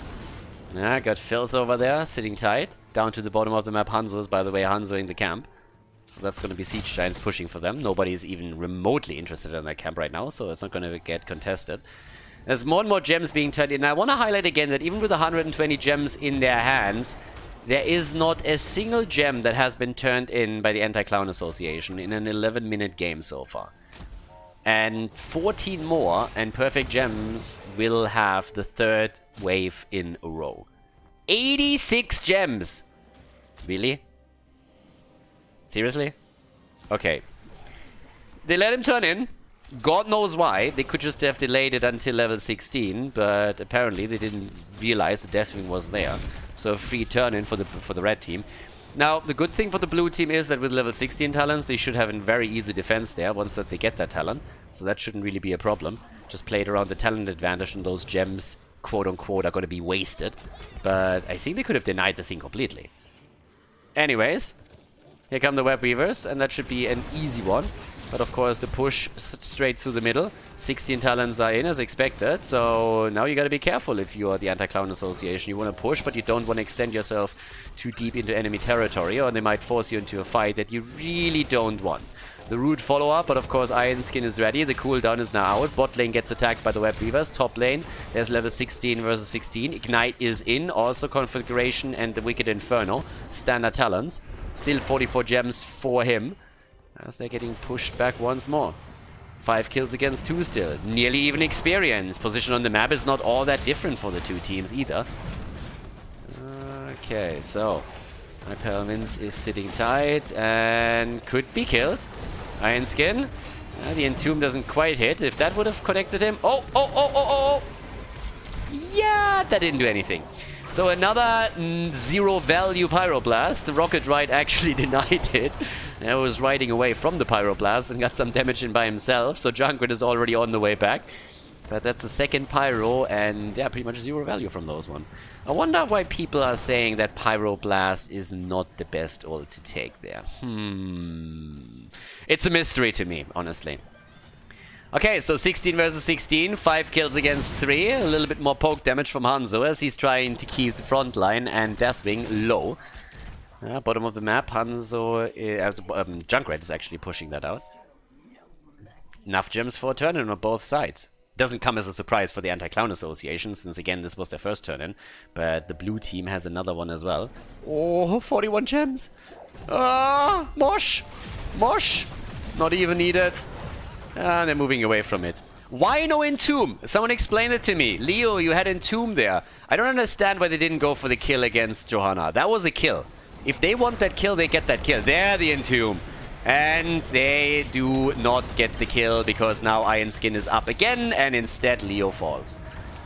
A: Yeah, got Filth over there, sitting tight. Down to the bottom of the map, Hanzo is, by the way, Hanzo in the camp. So that's going to be Siege Giants pushing for them. Nobody is even remotely interested in that camp right now, so it's not going to get contested. There's more and more gems being turned in. I want to highlight again that even with 120 gems in their hands, there is not a single gem that has been turned in by the Anti-Clown Association in an 11-minute game so far. And 14 more, and Perfect Gems will have the 3rd wave in a row. 86 gems! Really? Seriously? Okay. They let him turn in. God knows why. They could just have delayed it until level 16, but apparently they didn't realize the Deathwing was there. So a free turn-in for the red team. Now, the good thing for the blue team is that with level 16 talents, they should have a very easy defense there once that they get that talent. So that shouldn't really be a problem. Just play it around the talent advantage, and those gems, quote-unquote, are going to be wasted. But I think they could have denied the thing completely. Anyways, here come the Web Weavers, and that should be an easy one. But of course, the push straight through the middle. 16 talents are in as expected. So now you got to be careful if you are the Anti-Clown Association. You want to push, but you don't want to extend yourself too deep into enemy territory, or they might force you into a fight that you really don't want. The root follow-up, but of course Iron Skin is ready. The cooldown is now out. Bot lane gets attacked by the Web Weavers. Top lane, there's level 16 versus 16. Ignite is in. Also Configuration and the Wicked Inferno. Standard talents. Still 44 gems for him, as they're getting pushed back once more. 5 kills against 2 still. Nearly even experience. Position on the map is not all that different for the two teams either. Okay, so Hyperwinds is sitting tight and could be killed. Iron Skin. The Entomb doesn't quite hit. If that would have connected him. Oh! Yeah, that didn't do anything. So another zero value Pyroblast. The Rocket Ride actually denied it. I was riding away from the Pyroblast and got some damage in by himself. So Junkrat is already on the way back. But that's the second Pyro, and yeah, pretty much zero value from those one. I wonder why people are saying that Pyroblast is not the best ult to take there. It's a mystery to me, honestly. Okay, so 16 versus 16, 5 kills against 3. A little bit more poke damage from Hanzo as he's trying to keep the front line and Deathwing low. Bottom of the map, Hanzo, Junkrat is actually pushing that out. Enough gems for a turn-in on both sides. Doesn't come as a surprise for the Anti-Clown Association, since again this was their first turn-in, but the blue team has another one as well. Oh, 41 gems! Ah, Mosh! Mosh! Not even needed. They're moving away from it. Why no Entomb? Someone explain it to me. Leo, you had Entomb there. I don't understand why they didn't go for the kill against Johanna. That was a kill. If they want that kill, they get that kill. There, the Entomb. And they do not get the kill because now Iron Skin is up again and instead Leo falls.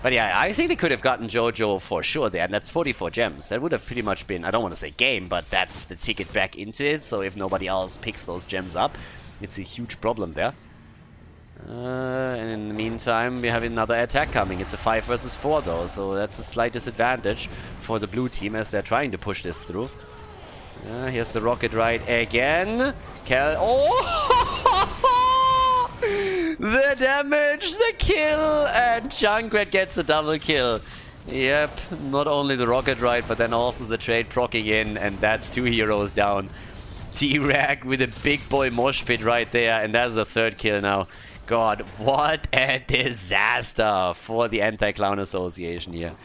A: But yeah, I think they could have gotten Jojo for sure there, and that's 44 gems. That would have pretty much been, I don't want to say game, but that's the ticket back into it. So if nobody else picks those gems up, it's a huge problem there. And in the meantime, we have another attack coming. It's a 5 versus 4 though, so that's a slight disadvantage for the blue team as they're trying to push this through. Here's the Rocket Ride again. Oh! The damage, the kill, and Junkrat gets a double kill. Yep, not only the Rocket Ride, but then also the trade proccing in, and that's 2 heroes down. T-Rag with a big boy mosh pit right there, and that's the 3rd kill now. God, what a disaster for the Anti-Clown Association here.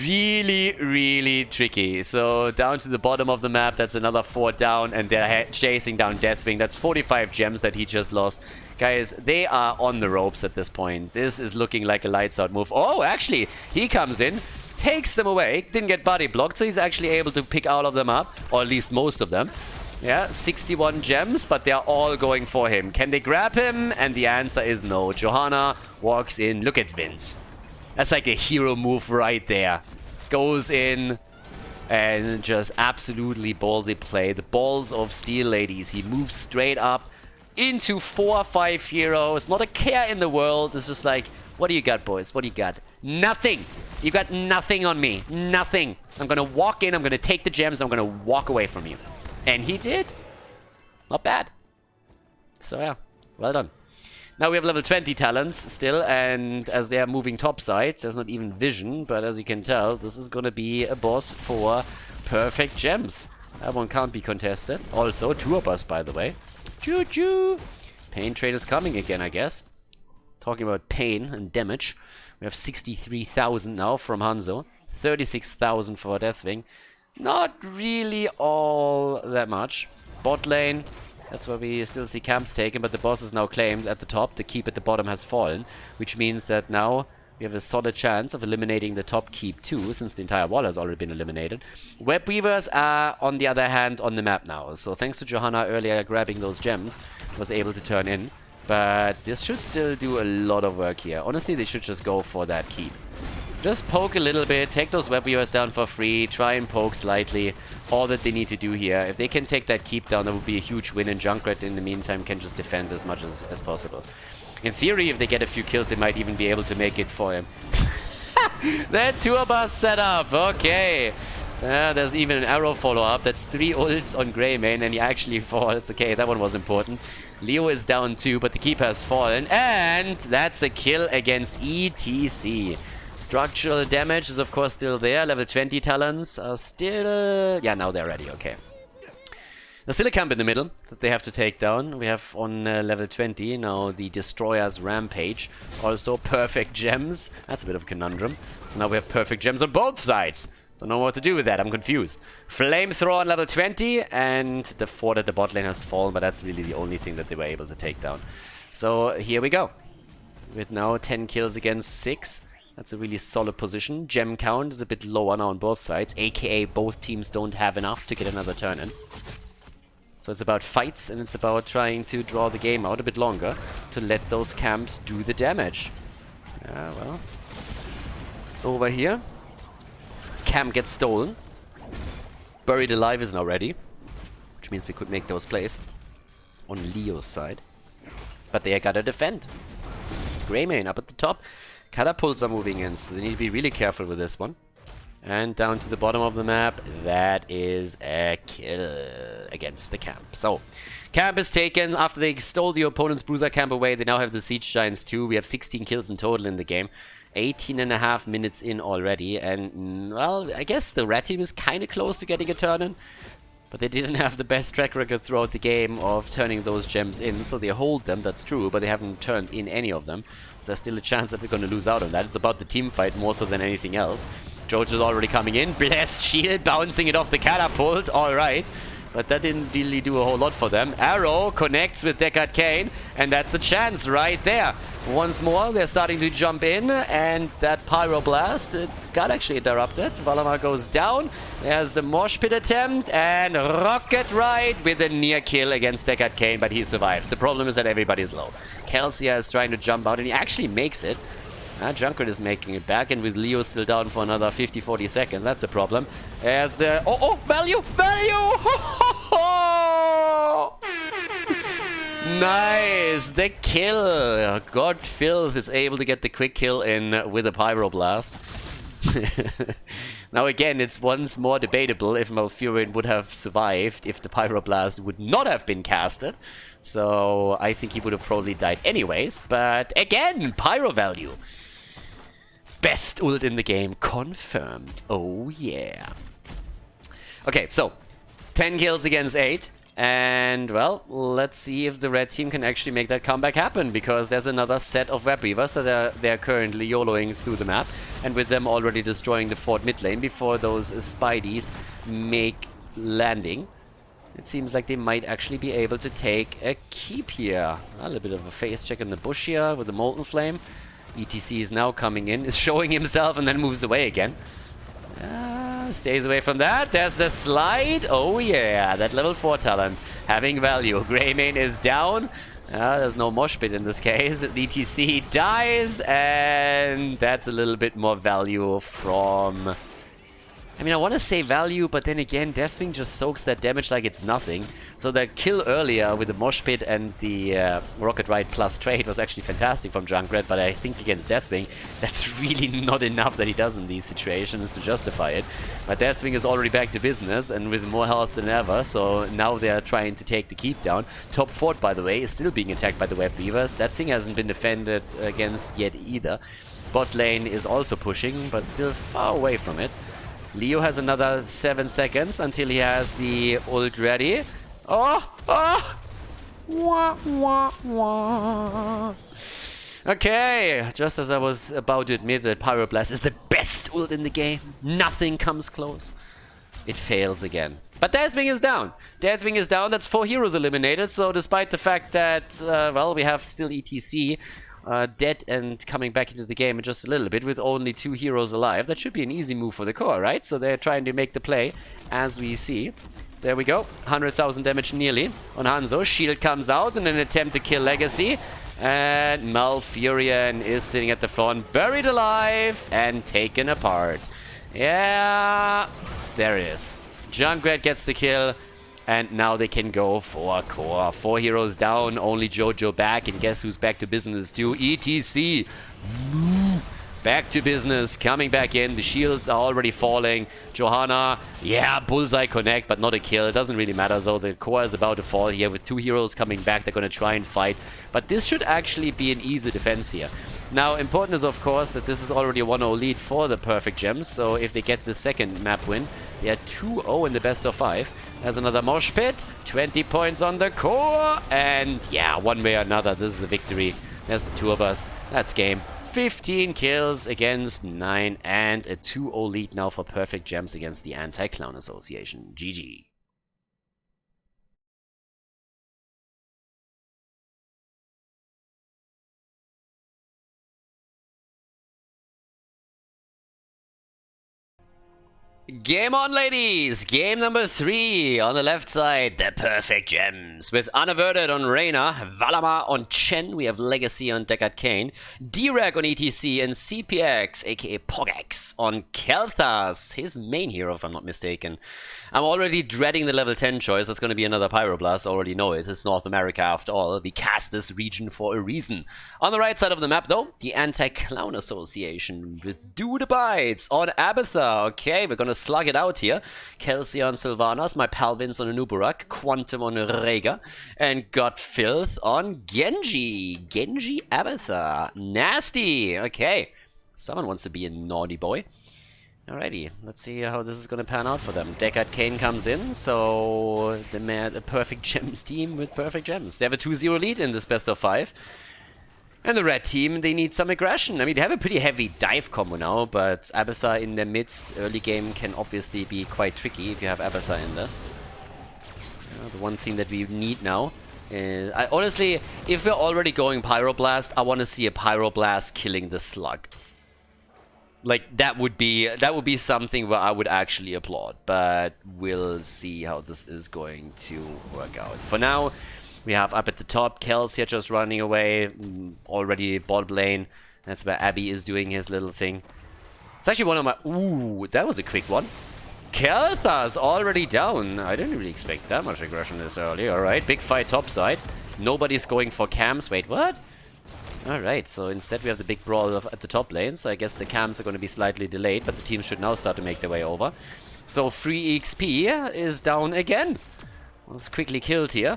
A: Really, really tricky. So down to the bottom of the map, that's another 4 down, and they're chasing down Deathwing. That's 45 gems that he just lost. Guys, they are on the ropes at this point. This is looking like a lights out move. Oh, actually, he comes in, takes them away, didn't get body blocked, so he's actually able to pick all of them up, or at least most of them. Yeah, 61 gems, but they're all going for him. Can they grab him? And the answer is no. Johanna walks in. Look at Vince. That's like a hero move right there. Goes in and just absolutely ballsy play. The balls of steel, ladies. He moves straight up into 4 or 5 heroes. Not a care in the world. It's just like, what do you got, boys? What do you got? Nothing. You got nothing on me. Nothing. I'm going to walk in. I'm going to take the gems. I'm going to walk away from you. And he did. Not bad. So yeah, well done. Now we have level 20 talents still, and as they are moving topside, there's not even vision, but as you can tell, this is gonna be a boss for perfect gems. That one can't be contested. Also, 2 of us, by the way. Choo-choo! Pain trade is coming again, I guess. Talking about pain and damage. We have 63,000 now from Hanzo. 36,000 for Deathwing. Not really all that much. Bot lane. That's where we still see camps taken, but the boss is now claimed at the top. The keep at the bottom has fallen, which means that now we have a solid chance of eliminating the top keep too, since the entire wall has already been eliminated. Web Weavers are, on the other hand, on the map now. So thanks to Johanna earlier grabbing those gems, was able to turn in. But this should still do a lot of work here. Honestly, they should just go for that keep. Just poke a little bit, take those Web Weavers down for free, try and poke slightly. All that they need to do here. If they can take that keep down, that would be a huge win, and Junkrat in the meantime can just defend as much as possible. In theory, if they get a few kills, they might even be able to make it for him. That 2 of us set up, okay. There's even an arrow follow-up. That's 3 ults on Greymane, and he actually falls. Okay, that one was important. Leo is down 2, but the keep has fallen, and that's a kill against ETC. Structural damage is of course still there. Level 20 talents are still... Yeah, now they're ready, okay. There's still a camp in the middle that they have to take down. We have on level 20 now the Destroyer's Rampage. Also perfect gems. That's a bit of a conundrum. So now we have perfect gems on both sides. Don't know what to do with that, I'm confused. Flamethrower on level 20, and the fort at the bot lane has fallen, but that's really the only thing that they were able to take down. So here we go. With now 10 kills against 6. That's a really solid position. Gem count is a bit lower now on both sides, aka both teams don't have enough to get another turn in. So it's about fights, and it's about trying to draw the game out a bit longer to let those camps do the damage. Yeah, well. Over here. Camp gets stolen. Buried Alive is now ready, which means we could make those plays on Leo's side. But they gotta defend. Greymane up at the top. Catapults are moving in, so they need to be really careful with this one. And down to the bottom of the map, that is a kill against the camp. So, camp is taken after they stole the opponent's bruiser camp away. They now have the siege giants too. We have 16 kills in total in the game. 18.5 minutes in already. And, well, I guess the red team is kind of close to getting a turn in. But they didn't have the best track record throughout the game of turning those gems in, so they hold them, that's true, but they haven't turned in any of them. So there's still a chance that they're going to lose out on that. It's about the team fight more so than anything else. George is already coming in. Blessed shield, bouncing it off the catapult. Alright. But that didn't really do a whole lot for them. Arrow connects with Deckard Cain, and that's a chance right there. Once more, they're starting to jump in, and that Pyroblast got actually interrupted. Valamar goes down. There's the Mosh Pit attempt, and Rocket Ride with a near kill against Deckard Cain, but he survives. The problem is that everybody's low. Kelsia is trying to jump out, and he actually makes it. Junkrat is making it back, and with Leo still down for another 50-40 seconds, that's a problem. As the... Oh, value! Value! Nice! The kill! God Filth is able to get the quick kill in with a Pyroblast. Now again, it's once more debatable if Malfurion would have survived if the Pyroblast would not have been casted. So I think he would have probably died anyways, but again, Pyro value. Best ult in the game confirmed. Oh yeah. Okay, so 10 kills against 8. And, well, let's see if the red team can actually make that comeback happen, because there's another set of Web Weavers that they're currently YOLOing through the map, and with them already destroying the fort mid lane before those Spideys make landing. It seems like they might actually be able to take a keep here. A little bit of a face check in the bush here with the Molten Flame. ETC is now coming in, is showing himself, and then moves away again. Stays away from that. There's the slide. Oh yeah, that level 4 talent having value. Greymane is down. There's no mosh pit in this case. ETC dies, and that's a little bit more value from... I mean, I want to say value, but then again, Deathwing just soaks that damage like it's nothing. So that kill earlier with the Mosh Pit and the Rocket Ride plus trade was actually fantastic from Junkrat, but I think against Deathwing, that's really not enough that he does in these situations to justify it. But Deathwing is already back to business and with more health than ever, so now they're trying to take the keep down. Top fort, by the way, is still being attacked by the Web Weavers. That thing hasn't been defended against yet either. Bot lane is also pushing, but still far away from it. Leo has another 7 seconds until he has the ult ready. Oh! Oh! Wah, wah, wah. Okay, just as I was about to admit that Pyroblast is the best ult in the game, nothing comes close. It fails again. But Deathwing is down. Deathwing is down, that's 4 heroes eliminated, so despite the fact that, well, we have still ETC, dead and coming back into the game in just a little bit with only 2 heroes alive. That should be an easy move for the core, right? So they're trying to make the play, as we see. There we go. 100,000 damage nearly on Hanzo. Shield comes out in an attempt to kill Legacy. And Malfurion is sitting at the front, buried alive and taken apart. Yeah, there it is. Junkrat gets the kill. And now they can go for core. 4 heroes down, only Jojo back. And guess who's back to business too? ETC. Back to business, coming back in. The shields are already falling. Johanna, yeah, bullseye connect, but not a kill. It doesn't really matter though. The core is about to fall here with 2 heroes coming back. They're going to try and fight. But this should actually be an easy defense here. Now, important is, of course, that this is already a 1-0 lead for the Perfect Gems. So if they get the second map win, they are 2-0 in the best of 5. There's another Mosh Pit. 20 points on the core. And yeah, one way or another, this is a victory. There's the 2 of us. That's game. 15 kills against 9. And a 2-0 lead now for Perfect Gems against the Anti-Clown Association. GG. Game on, ladies! Game number 3 on the left side, the perfect gems. With Unaverted on Reyna, Valamar on Chen, we have Legacy on Deckard Cain, D-Rag on ETC, and CPX, aka Pogax, on Kelthas, his main hero if I'm not mistaken. I'm already dreading the level 10 choice. That's going to be another Pyroblast. I already know it. It's North America after all. We cast this region for a reason. On the right side of the map, though, the Anti-Clown Association with Dude Abides on Abathar. Okay, we're going to slug it out here. Kelsey on Sylvanas, my Palvins on Anubarak, Quantum on Rega, and Got Filth on Genji. Genji Abathar. Nasty. Okay, someone wants to be a naughty boy. Alrighty, let's see how this is going to pan out for them. Deckard Cain comes in, so the perfect gems team with perfect gems. They have a 2-0 lead in this best of 5. And the red team, they need some aggression. I mean, they have a pretty heavy dive combo now, but Abathar in their midst, early game, can obviously be quite tricky if you have Abathar in this. The one thing that we need now is... honestly, if we're already going Pyroblast, I want to see a Pyroblast killing the Slug. Like, that would be something where I would actually applaud, but we'll see how this is going to work out. For now, we have up at the top, Kels here just running away, already bot lane. That's where Abby is doing his little thing. It's actually one of my... Ooh, that was a quick one. Kelthas already down. I didn't really expect that much aggression this early. Alright, big fight topside. Nobody's going for cams. Wait, what? Alright, so instead we have the big brawl at the top lane, so I guess the cams are going to be slightly delayed, but the teams should now start to make their way over. So free XP is down again. Was quickly killed here.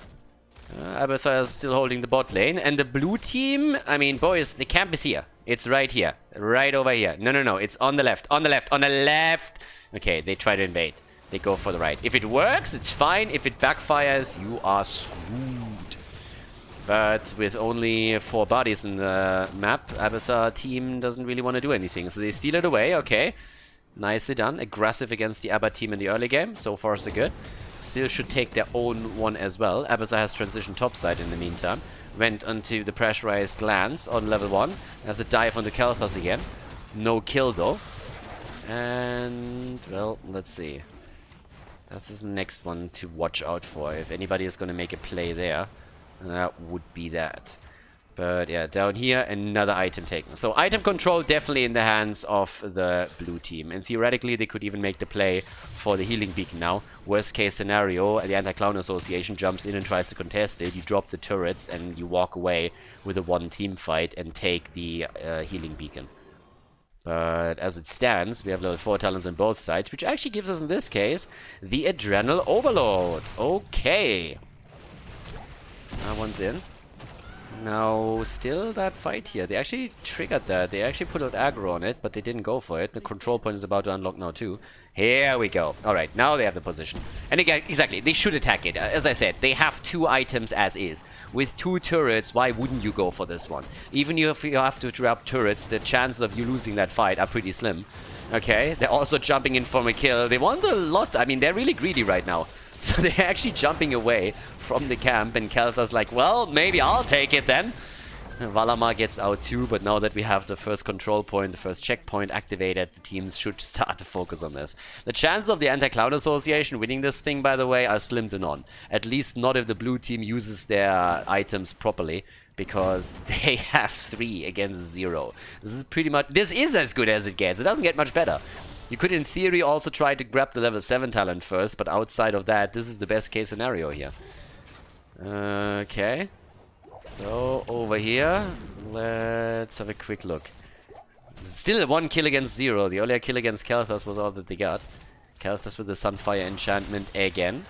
A: Abathar is still holding the bot lane, and the blue team, I mean, boys, the camp is here. It's right here. Right over here. No, it's on the left. On the left. On the left! Okay, they try to invade. They go for the right. If it works, it's fine. If it backfires, you are screwed. But with only 4 bodies in the map, Abathar team doesn't really want to do anything. So they steal it away, okay. Nicely done. Aggressive against the Abba team in the early game. So far, so good. Still should take their own one as well. Abathar has transitioned topside in the meantime. Went onto the pressurized glance on level 1. Has a dive onto Kelthas again. No kill though. And, well, let's see. That's the next one to watch out for. If anybody is going to make a play there, that would be that. But yeah, down here, another item taken. So item control definitely in the hands of the blue team. And theoretically, they could even make the play for the healing beacon now. Worst case scenario, the Anti-Clown Association jumps in and tries to contest it. You drop the turrets and you walk away with a 1-team fight and take the healing beacon. But as it stands, we have level 4 talents on both sides, which actually gives us, in this case, the Adrenal Overload. Okay. That one's in. Now, still that fight here. They actually triggered that. They actually put out aggro on it, but they didn't go for it. The control point is about to unlock now too. Here we go. Alright, now they have the position. And again, exactly, they should attack it. As I said, they have 2 items as is. With 2 turrets, why wouldn't you go for this one? Even if you have to drop turrets, the chances of you losing that fight are pretty slim. Okay, they're also jumping in for a kill. They want a lot. I mean, they're really greedy right now. So they're actually jumping away from the camp, and Kelthar's like, well, maybe I'll take it then. Valamar gets out too, but now that we have the first control point, the first checkpoint activated, the teams should start to focus on this. The chances of the Anti-Clown Association winning this thing, by the way, are slim to none. At least not if the blue team uses their items properly, because they have 3 against 0. This is pretty much... This is as good as it gets. It doesn't get much better. You could, in theory, also try to grab the level 7 talent first, but outside of that, this is the best case scenario here. Okay. So, over here, let's have a quick look. Still 1 kill against 0. The earlier kill against Kelthas was all that they got. Kelthas with the Sunfire enchantment again.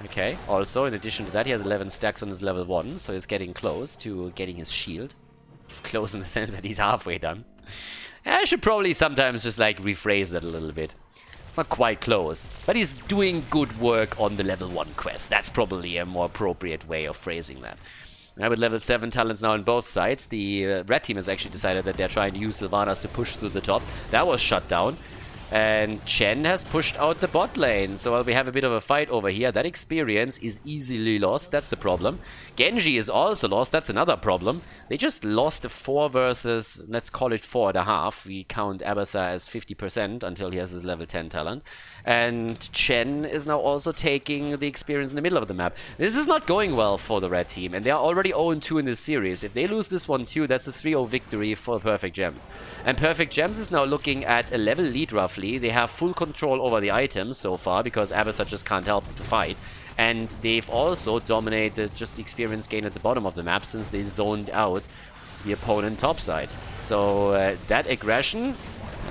A: Okay, also, in addition to that, he has 11 stacks on his level 1, so he's getting close to getting his shield. Close in the sense that he's halfway done. I should probably sometimes just like rephrase that a little bit. It's not quite close, but he's doing good work on the level 1 quest. That's probably a more appropriate way of phrasing that. Now with level 7 talents now on both sides, the red team has actually decided that they're trying to use Sylvanas to push through the top. That was shut down. And Chen has pushed out the bot lane, so we have a bit of a fight over here. That experience is easily lost, that's a problem. Genji is also lost, that's another problem. They just lost a 4 versus, let's call it 4.5. We count Abathur as 50% until he has his level 10 talent. And Chen is now also taking the experience in the middle of the map. This is not going well for the red team, and they are already 0-2 in this series. If they lose this one too, that's a 3-0 victory for Perfect Gems. And Perfect Gems is now looking at a level lead roughly. They have full control over the items so far because Abathur just can't help to fight. And they've also dominated just the experience gain at the bottom of the map since they zoned out the opponent topside. So that aggression,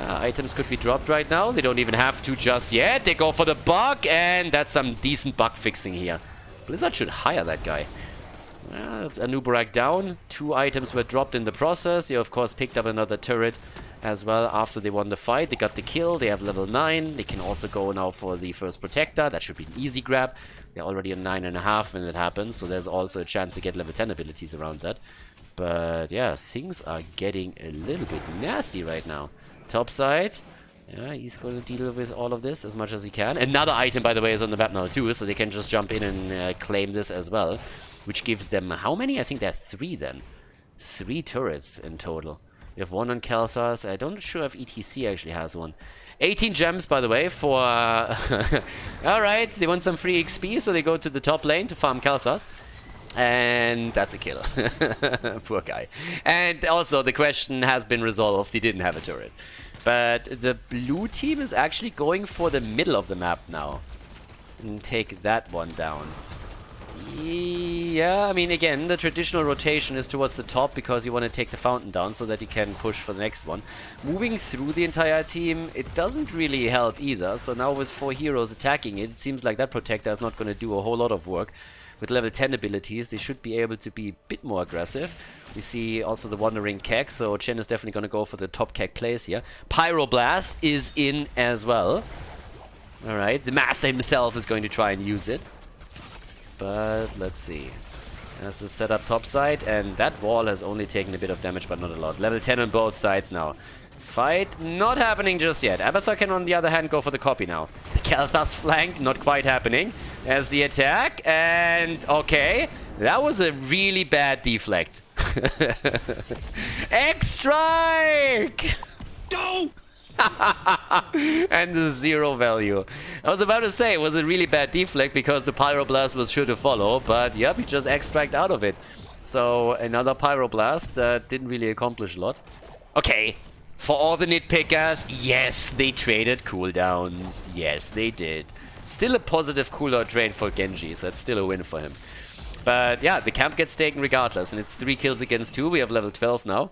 A: items could be dropped right now. They don't even have to just yet. They go for the bug, and that's some decent bug fixing here. Blizzard should hire that guy. It's Anubarak down. 2 items were dropped in the process. They of course picked up another turret as well after they won the fight. They got the kill. They have level 9. They can also go now for the first protector. That should be an easy grab. They're already on 9.5 when it happens, so there's also a chance to get level 10 abilities around that. But yeah, things are getting a little bit nasty right now. Top side. Yeah, he's going to deal with all of this as much as he can. Another item, by the way, is on the map now too, so they can just jump in and claim this as well. Which gives them how many? I think they're 3 then. 3 turrets in total. We have 1 on Khaldor. I don't sure if ETC actually has one. 18 gems, by the way, for... Alright, they want some free XP, so they go to the top lane to farm Khaldor. And that's a kill. Poor guy. And also, the question has been resolved. He didn't have a turret. But the blue team is actually going for the middle of the map now. And take that one down. Yeah, I mean, again, the traditional rotation is towards the top because you want to take the fountain down so that you can push for the next one. Moving through the entire team, it doesn't really help either. So now with 4 heroes attacking it, it seems like that protector is not going to do a whole lot of work. With level 10 abilities, they should be able to be a bit more aggressive. We see also the Wandering Keg, so Chen is definitely going to go for the top Keg plays here. Pyroblast is in as well. Alright, the Master himself is going to try and use it. But let's see. That's the setup top side, and that wall has only taken a bit of damage, but not a lot. Level 10 on both sides now. Fight not happening just yet. Abathur can, on the other hand, go for the copy now. The Khaldor's flank not quite happening. As the attack, and okay, that was a really bad deflect. X-Strike! Go! And the 0 value. I was about to say it was a really bad deflect because the Pyroblast was sure to follow, but yep, he just extract out of it. So another Pyroblast that didn't really accomplish a lot. Okay, for all the nitpickers, yes, they traded cooldowns. Yes, they did. Still a positive cooldown trade for Genji, so that's still a win for him. But yeah, the camp gets taken regardless, and it's 3 kills against 2. We have level 12 now.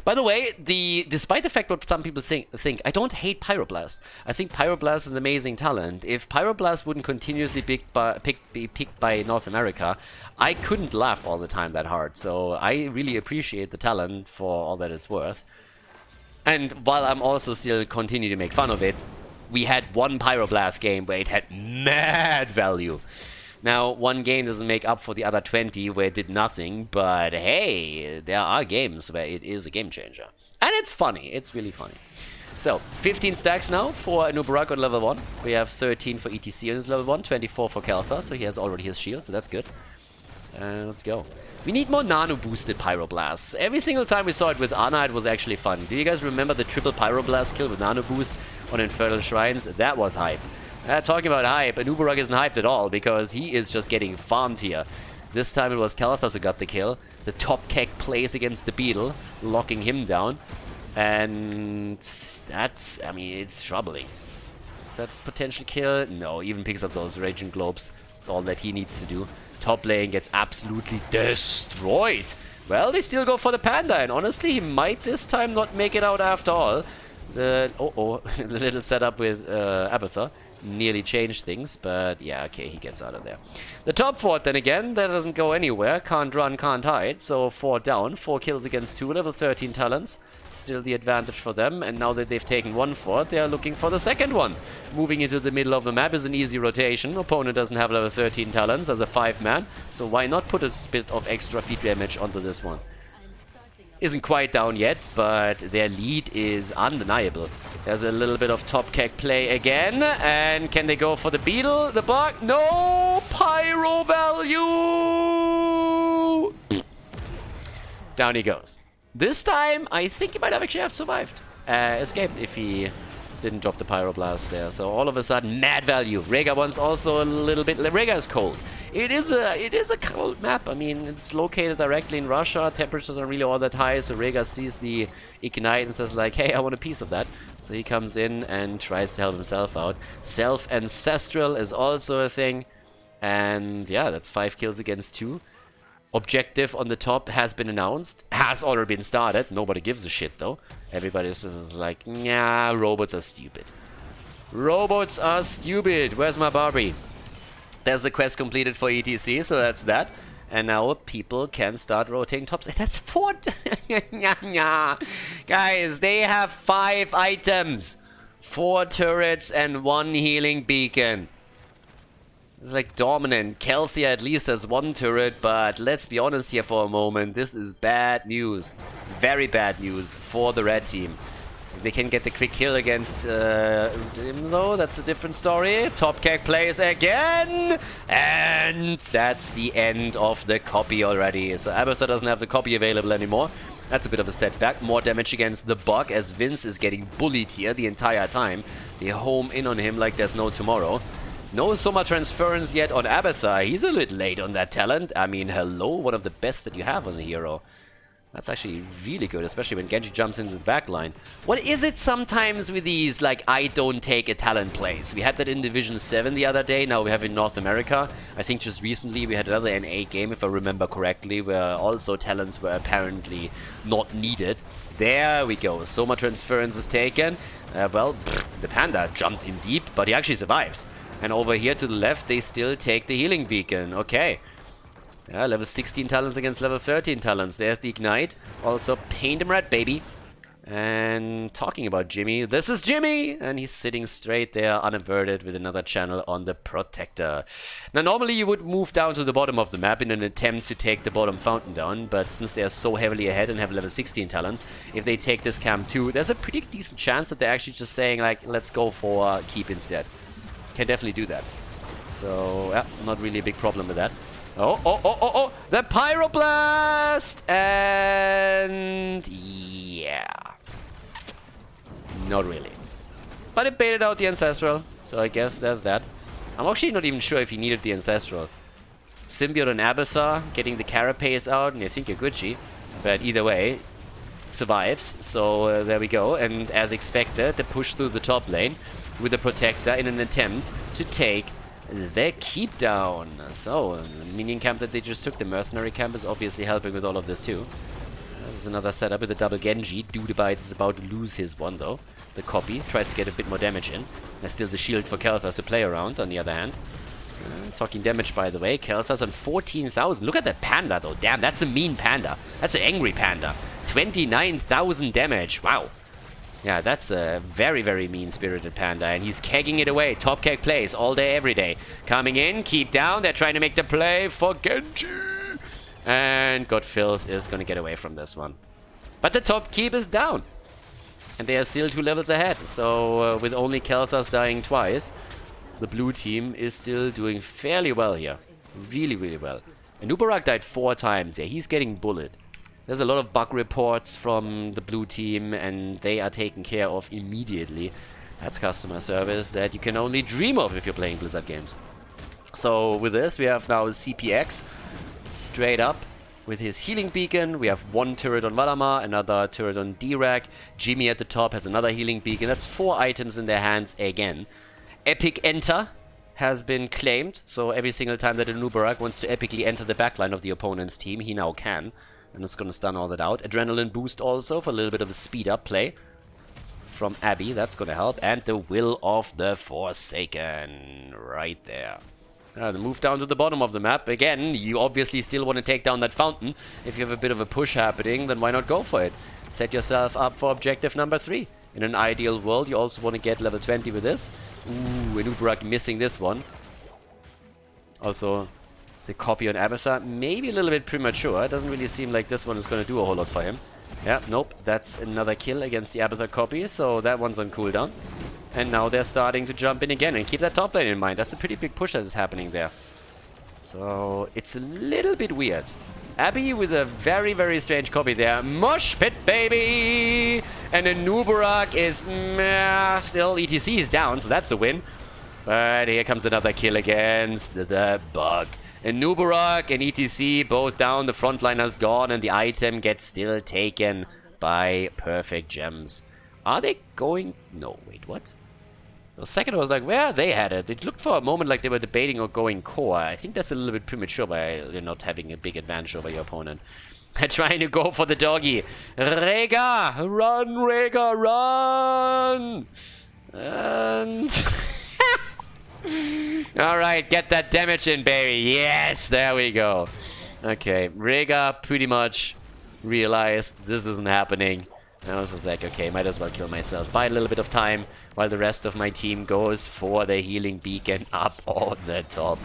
A: By the way, despite the fact what some people think, I don't hate Pyroblast. I think Pyroblast is an amazing talent. If Pyroblast wouldn't continuously be picked by North America, I couldn't laugh all the time that hard. So I really appreciate the talent for all that it's worth. And while I'm also still continue to make fun of it, we had one Pyroblast game where it had mad value. Now, one game doesn't make up for the other 20 where it did nothing, but hey, there are games where it is a game changer. And it's funny, it's really funny. So, 15 stacks now for Anubarak on level 1. We have 13 for ETC on his level 1, 24 for Khaldor, so he has already his shield, so that's good. Let's go. We need more nano-boosted Pyroblasts. Every single time we saw it with Ana, it was actually fun. Do you guys remember the triple Pyroblast kill with nano boost on Infernal Shrines? That was hype. Talking about hype, Anubarak isn't hyped at all because he is just getting farmed here. This time it was Khaldor who got the kill. The top Keg plays against the Beetle, locking him down. And that's, I mean, it's troubling. Is that a potential kill? No, even picks up those Raging Globes. That's all that he needs to do. Top lane gets absolutely destroyed. Well, they still go for the Panda, and honestly, he might this time not make it out after all. The the little setup with Abathur nearly changed things, but yeah, okay, he gets out of there. The top fort, then again, that doesn't go anywhere. Can't run, can't hide, so 4 down. 4 kills against 2, level 13 talents. Still the advantage for them, and now that they've taken 1 fort, they are looking for the second one. Moving into the middle of the map is an easy rotation. Opponent doesn't have level 13 talents as a 5-man, so why not put a bit of extra feed damage onto this one? isn't quite down yet, but their lead is undeniable. There's a little bit of top keg play again, and can they go for the beetle? The bug? No! Pyro value! Down he goes. This time, I think he might have actually have survived. Escaped if he didn't drop the pyroblast there. So all of a sudden, mad value. Rega wants also a little bit. Rega is cold. It is a cold map. I mean, it's located directly in Russia. Temperatures aren't really all that high. So Rega sees the ignite and says like, "Hey, I want a piece of that." So he comes in and tries to help himself out. Self ancestral is also a thing, and yeah, that's 5 kills against 2. Objective on the top has been announced. Has already been started. Nobody gives a shit though. Everybody is like, nah, robots are stupid. Robots are stupid. Where's my Barbie? There's the quest completed for ETC, so that's that. And now people can start rotating tops. That's 4. Guys, they have 5 items. 4 turrets and 1 healing beacon. It's like dominant. Kelsey at least has 1 turret, but let's be honest here for a moment. This is bad news. Very bad news for the red team. If they can get the quick kill against him though, that's a different story. Top keg plays again! And that's the end of the copy already. So Abathur doesn't have the copy available anymore. That's a bit of a setback. More damage against the bug as Vince is getting bullied here the entire time. They home in on him like there's no tomorrow. No Soma transference yet on Abathur. He's a little late on that talent. I mean, hello, one of the best that you have on the hero. That's actually really good, especially when Genji jumps into the backline. What is it sometimes with these, like, I don't take a talent plays? We had that in Division 7 the other day, now we have in North America. I think just recently we had another NA game, if I remember correctly, where also talents were apparently not needed. There we go, Soma transference is taken. Well, the Panda jumped in deep, but he actually survives. And over here to the left, they still take the healing beacon. Okay. Yeah, level 16 talents against level 13 talents. There's the ignite. Also, paint him red, baby. And talking about Jimmy, this is Jimmy! And he's sitting straight there, unaverted, with another channel on the Protector. Now, normally you would move down to the bottom of the map in an attempt to take the bottom fountain down, but since they are so heavily ahead and have level 16 talents, if they take this camp too, there's a pretty decent chance that they're actually just saying, like, let's go for keep instead. Can definitely do that. So, yeah, not really a big problem with that. Oh, the pyroblast! And yeah. Not really. But it baited out the ancestral, so I guess there's that. I'm actually not even sure if he needed the ancestral. Symbiote and Abathur getting the carapace out, and I think you're Gucci. But either way, survives. So there we go. And as expected, the push through the top lane with the Protector in an attempt to take the keep down. So, the minion camp that they just took, the mercenary camp, is obviously helping with all of this too. There's another setup with a double Genji. Dudebites is about to lose his one though. The copy tries to get a bit more damage in. There's still the shield for Kelthas to play around on the other hand. Talking damage by the way, Kelthas on 14,000. Look at that panda though. Damn, that's a mean panda. That's an angry panda. 29,000 damage. Wow. Yeah, that's a very, very mean-spirited panda, and he's kegging it away. Top keg plays all day, every day. Coming in, keep down. They're trying to make the play for Genji. And Godfilth is going to get away from this one. But the top keep is down. And they are still 2 levels ahead. So, with only Kelthas dying twice, the blue team is still doing fairly well here. Really, really well. And Nubarak died 4 times. Yeah, he's getting bullied. There's a lot of bug reports from the blue team, and they are taken care of immediately. That's customer service that you can only dream of if you're playing Blizzard games. So with this, we have now CPX straight up with his healing beacon. We have 1 turret on Valamar, another turret on Dirac. Jimmy at the top has another healing beacon. That's 4 items in their hands again. Epic Enter has been claimed, so every single time that a Nubarak wants to epically enter the backline of the opponent's team, he now can. And it's going to stun all that out. Adrenaline boost also for a little bit of a speed up play from Abby. That's going to help. And the Will of the Forsaken right there. The move down to the bottom of the map. Again, you obviously still want to take down that fountain. If you have a bit of a push happening, then why not go for it? Set yourself up for objective number 3. In an ideal world, you also want to get level 20 with this. Ooh, Nubarak missing this one. Also, the copy on Abathur, maybe a little bit premature. It doesn't really seem like this one is going to do a whole lot for him. Yeah, nope, that's another kill against the Abathur copy, so that one's on cooldown. And now they're starting to jump in again, and keep that top lane in mind. That's a pretty big push that is happening there. So, it's a little bit weird. Abby with a very, very strange copy there. Mosh pit, baby! And then Nubarak is... still, ETC is down, so that's a win. But here comes another kill against the bug. And Nubarak and ETC both down, the frontliner's gone, and the item gets still taken by Perfect Gems. Are they going... No, wait, what? The second I was like, where are they headed? It looked for a moment like they were debating or going core. I think that's a little bit premature by not having a big advantage over your opponent. Trying to go for the doggy. Rega! Run, Rega, run! And... Alright, get that damage in, baby. Yes, there we go. Okay, Rega pretty much realized this isn't happening. I was just like, okay, might as well kill myself. Buy a little bit of time while the rest of my team goes for the healing beacon up on the top.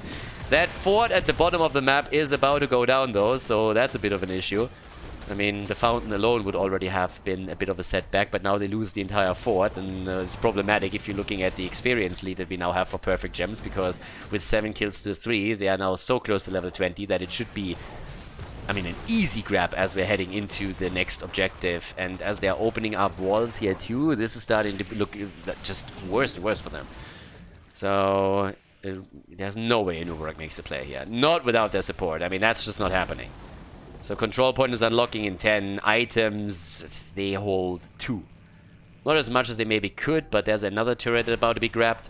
A: That fort at the bottom of the map is about to go down though, so that's a bit of an issue. I mean, the fountain alone would already have been a bit of a setback, but now they lose the entire fort, and it's problematic if you're looking at the experience lead that we now have for Perfect Gems, because with 7 kills to 3, they are now so close to level 20 that it should be, I mean, an easy grab as we're heading into the next objective. And as they're opening up walls here too, this is starting to look just worse and worse for them. So there's no way Nubarak makes a play here. Not without their support. I mean, that's just not happening. So control point is unlocking in 10 items. They hold 2. Not as much as they maybe could, but there's another turret about to be grabbed.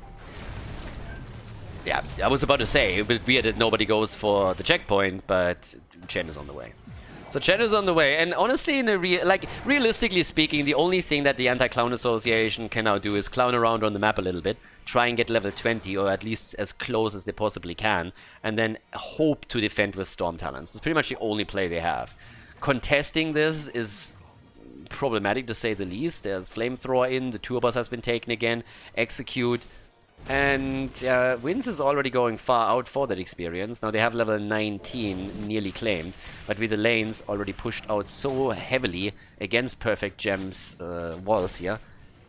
A: Yeah, I was about to say, it would be weird that nobody goes for the checkpoint, but Chen is on the way. So Chen is on the way, and honestly, in a realistically speaking, the only thing that the Anti-Clown Association can now do is clown around on the map a little bit, try and get level 20, or at least as close as they possibly can, and then hope to defend with Storm Talents. It's pretty much the only play they have. Contesting this is problematic to say the least. There's Flamethrower in, the Turbos has been taken again, Execute, and Wins is already going far out for that experience. Now they have level 19 nearly claimed, but with the lanes already pushed out so heavily against Perfect Gems walls here,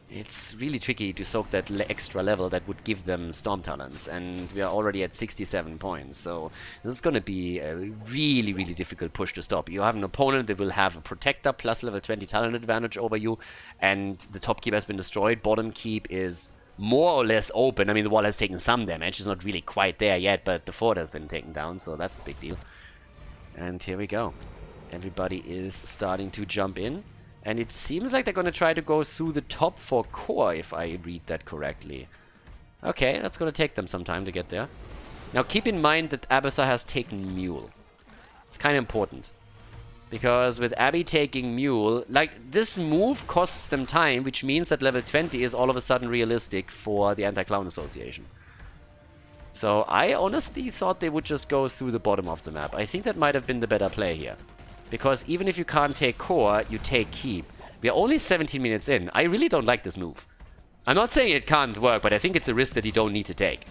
A: it's really tricky to soak that extra level that would give them Storm Talents, and we are already at 67 points, so this is going to be a really, really difficult push to stop. You have an opponent that will have a Protector plus level 20 talent advantage over you, and the top keep has been destroyed. Bottom keep is more or less open. I mean, the wall has taken some damage. It's not really quite there yet, but the fort has been taken down, so that's a big deal. And here we go. Everybody is starting to jump in. And it seems like they're going to try to go through the top for core, if I read that correctly. Okay, that's going to take them some time to get there. Now, keep in mind that Abathur has taken Mule. It's kind of important. Because with Abby taking Mule, like, this move costs them time, which means that level 20 is all of a sudden realistic for the Anti-Clown Association. So I honestly thought they would just go through the bottom of the map. I think that might have been the better play here. Because even if you can't take core, you take keep. We are only 17 minutes in. I really don't like this move. I'm not saying it can't work, but I think it's a risk that you don't need to take.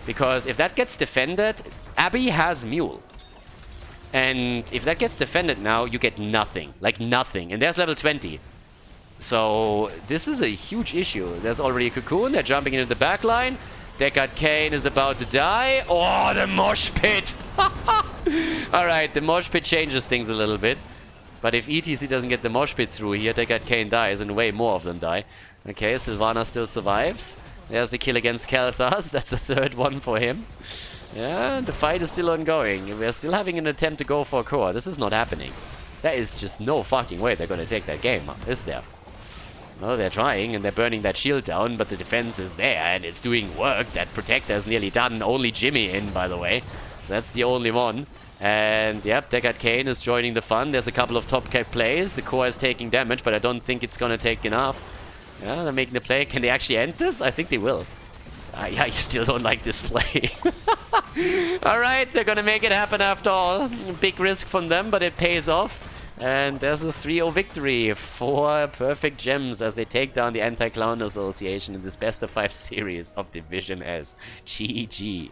A: Because if that gets defended, Abby has Mule. And if that gets defended now, you get nothing. Like nothing. And there's level 20. So this is a huge issue. There's already a Cocoon. They're jumping into the back line. Deckard Cain is about to die. Oh, the mosh pit. Alright, the mosh pit changes things a little bit. But if ETC doesn't get the mosh pit through here, Deckard Cain dies, and way more of them die. Okay, Sylvana still survives. There's the kill against Khaldor. That's the third one for him. Yeah, the fight is still ongoing. We're still having an attempt to go for core. This is not happening. There is just no fucking way they're going to take that game, is there? Well, they're trying, and they're burning that shield down, but the defense is there, and it's doing work. That Protector is nearly done. Only Jimmy in, by the way. So that's the only one. And, yep, Deckard Cain is joining the fun. There's a couple of top cap plays. The core is taking damage, but I don't think it's going to take enough. Yeah, they're making the play. Can they actually end this? I think they will. I still don't like this play. Alright, they're going to make it happen after all. Big risk from them, but it pays off. And there's a 3-0 victory for Perfect Gems as they take down the Anti-Clown Association in this best of 5 series of Division S. GG.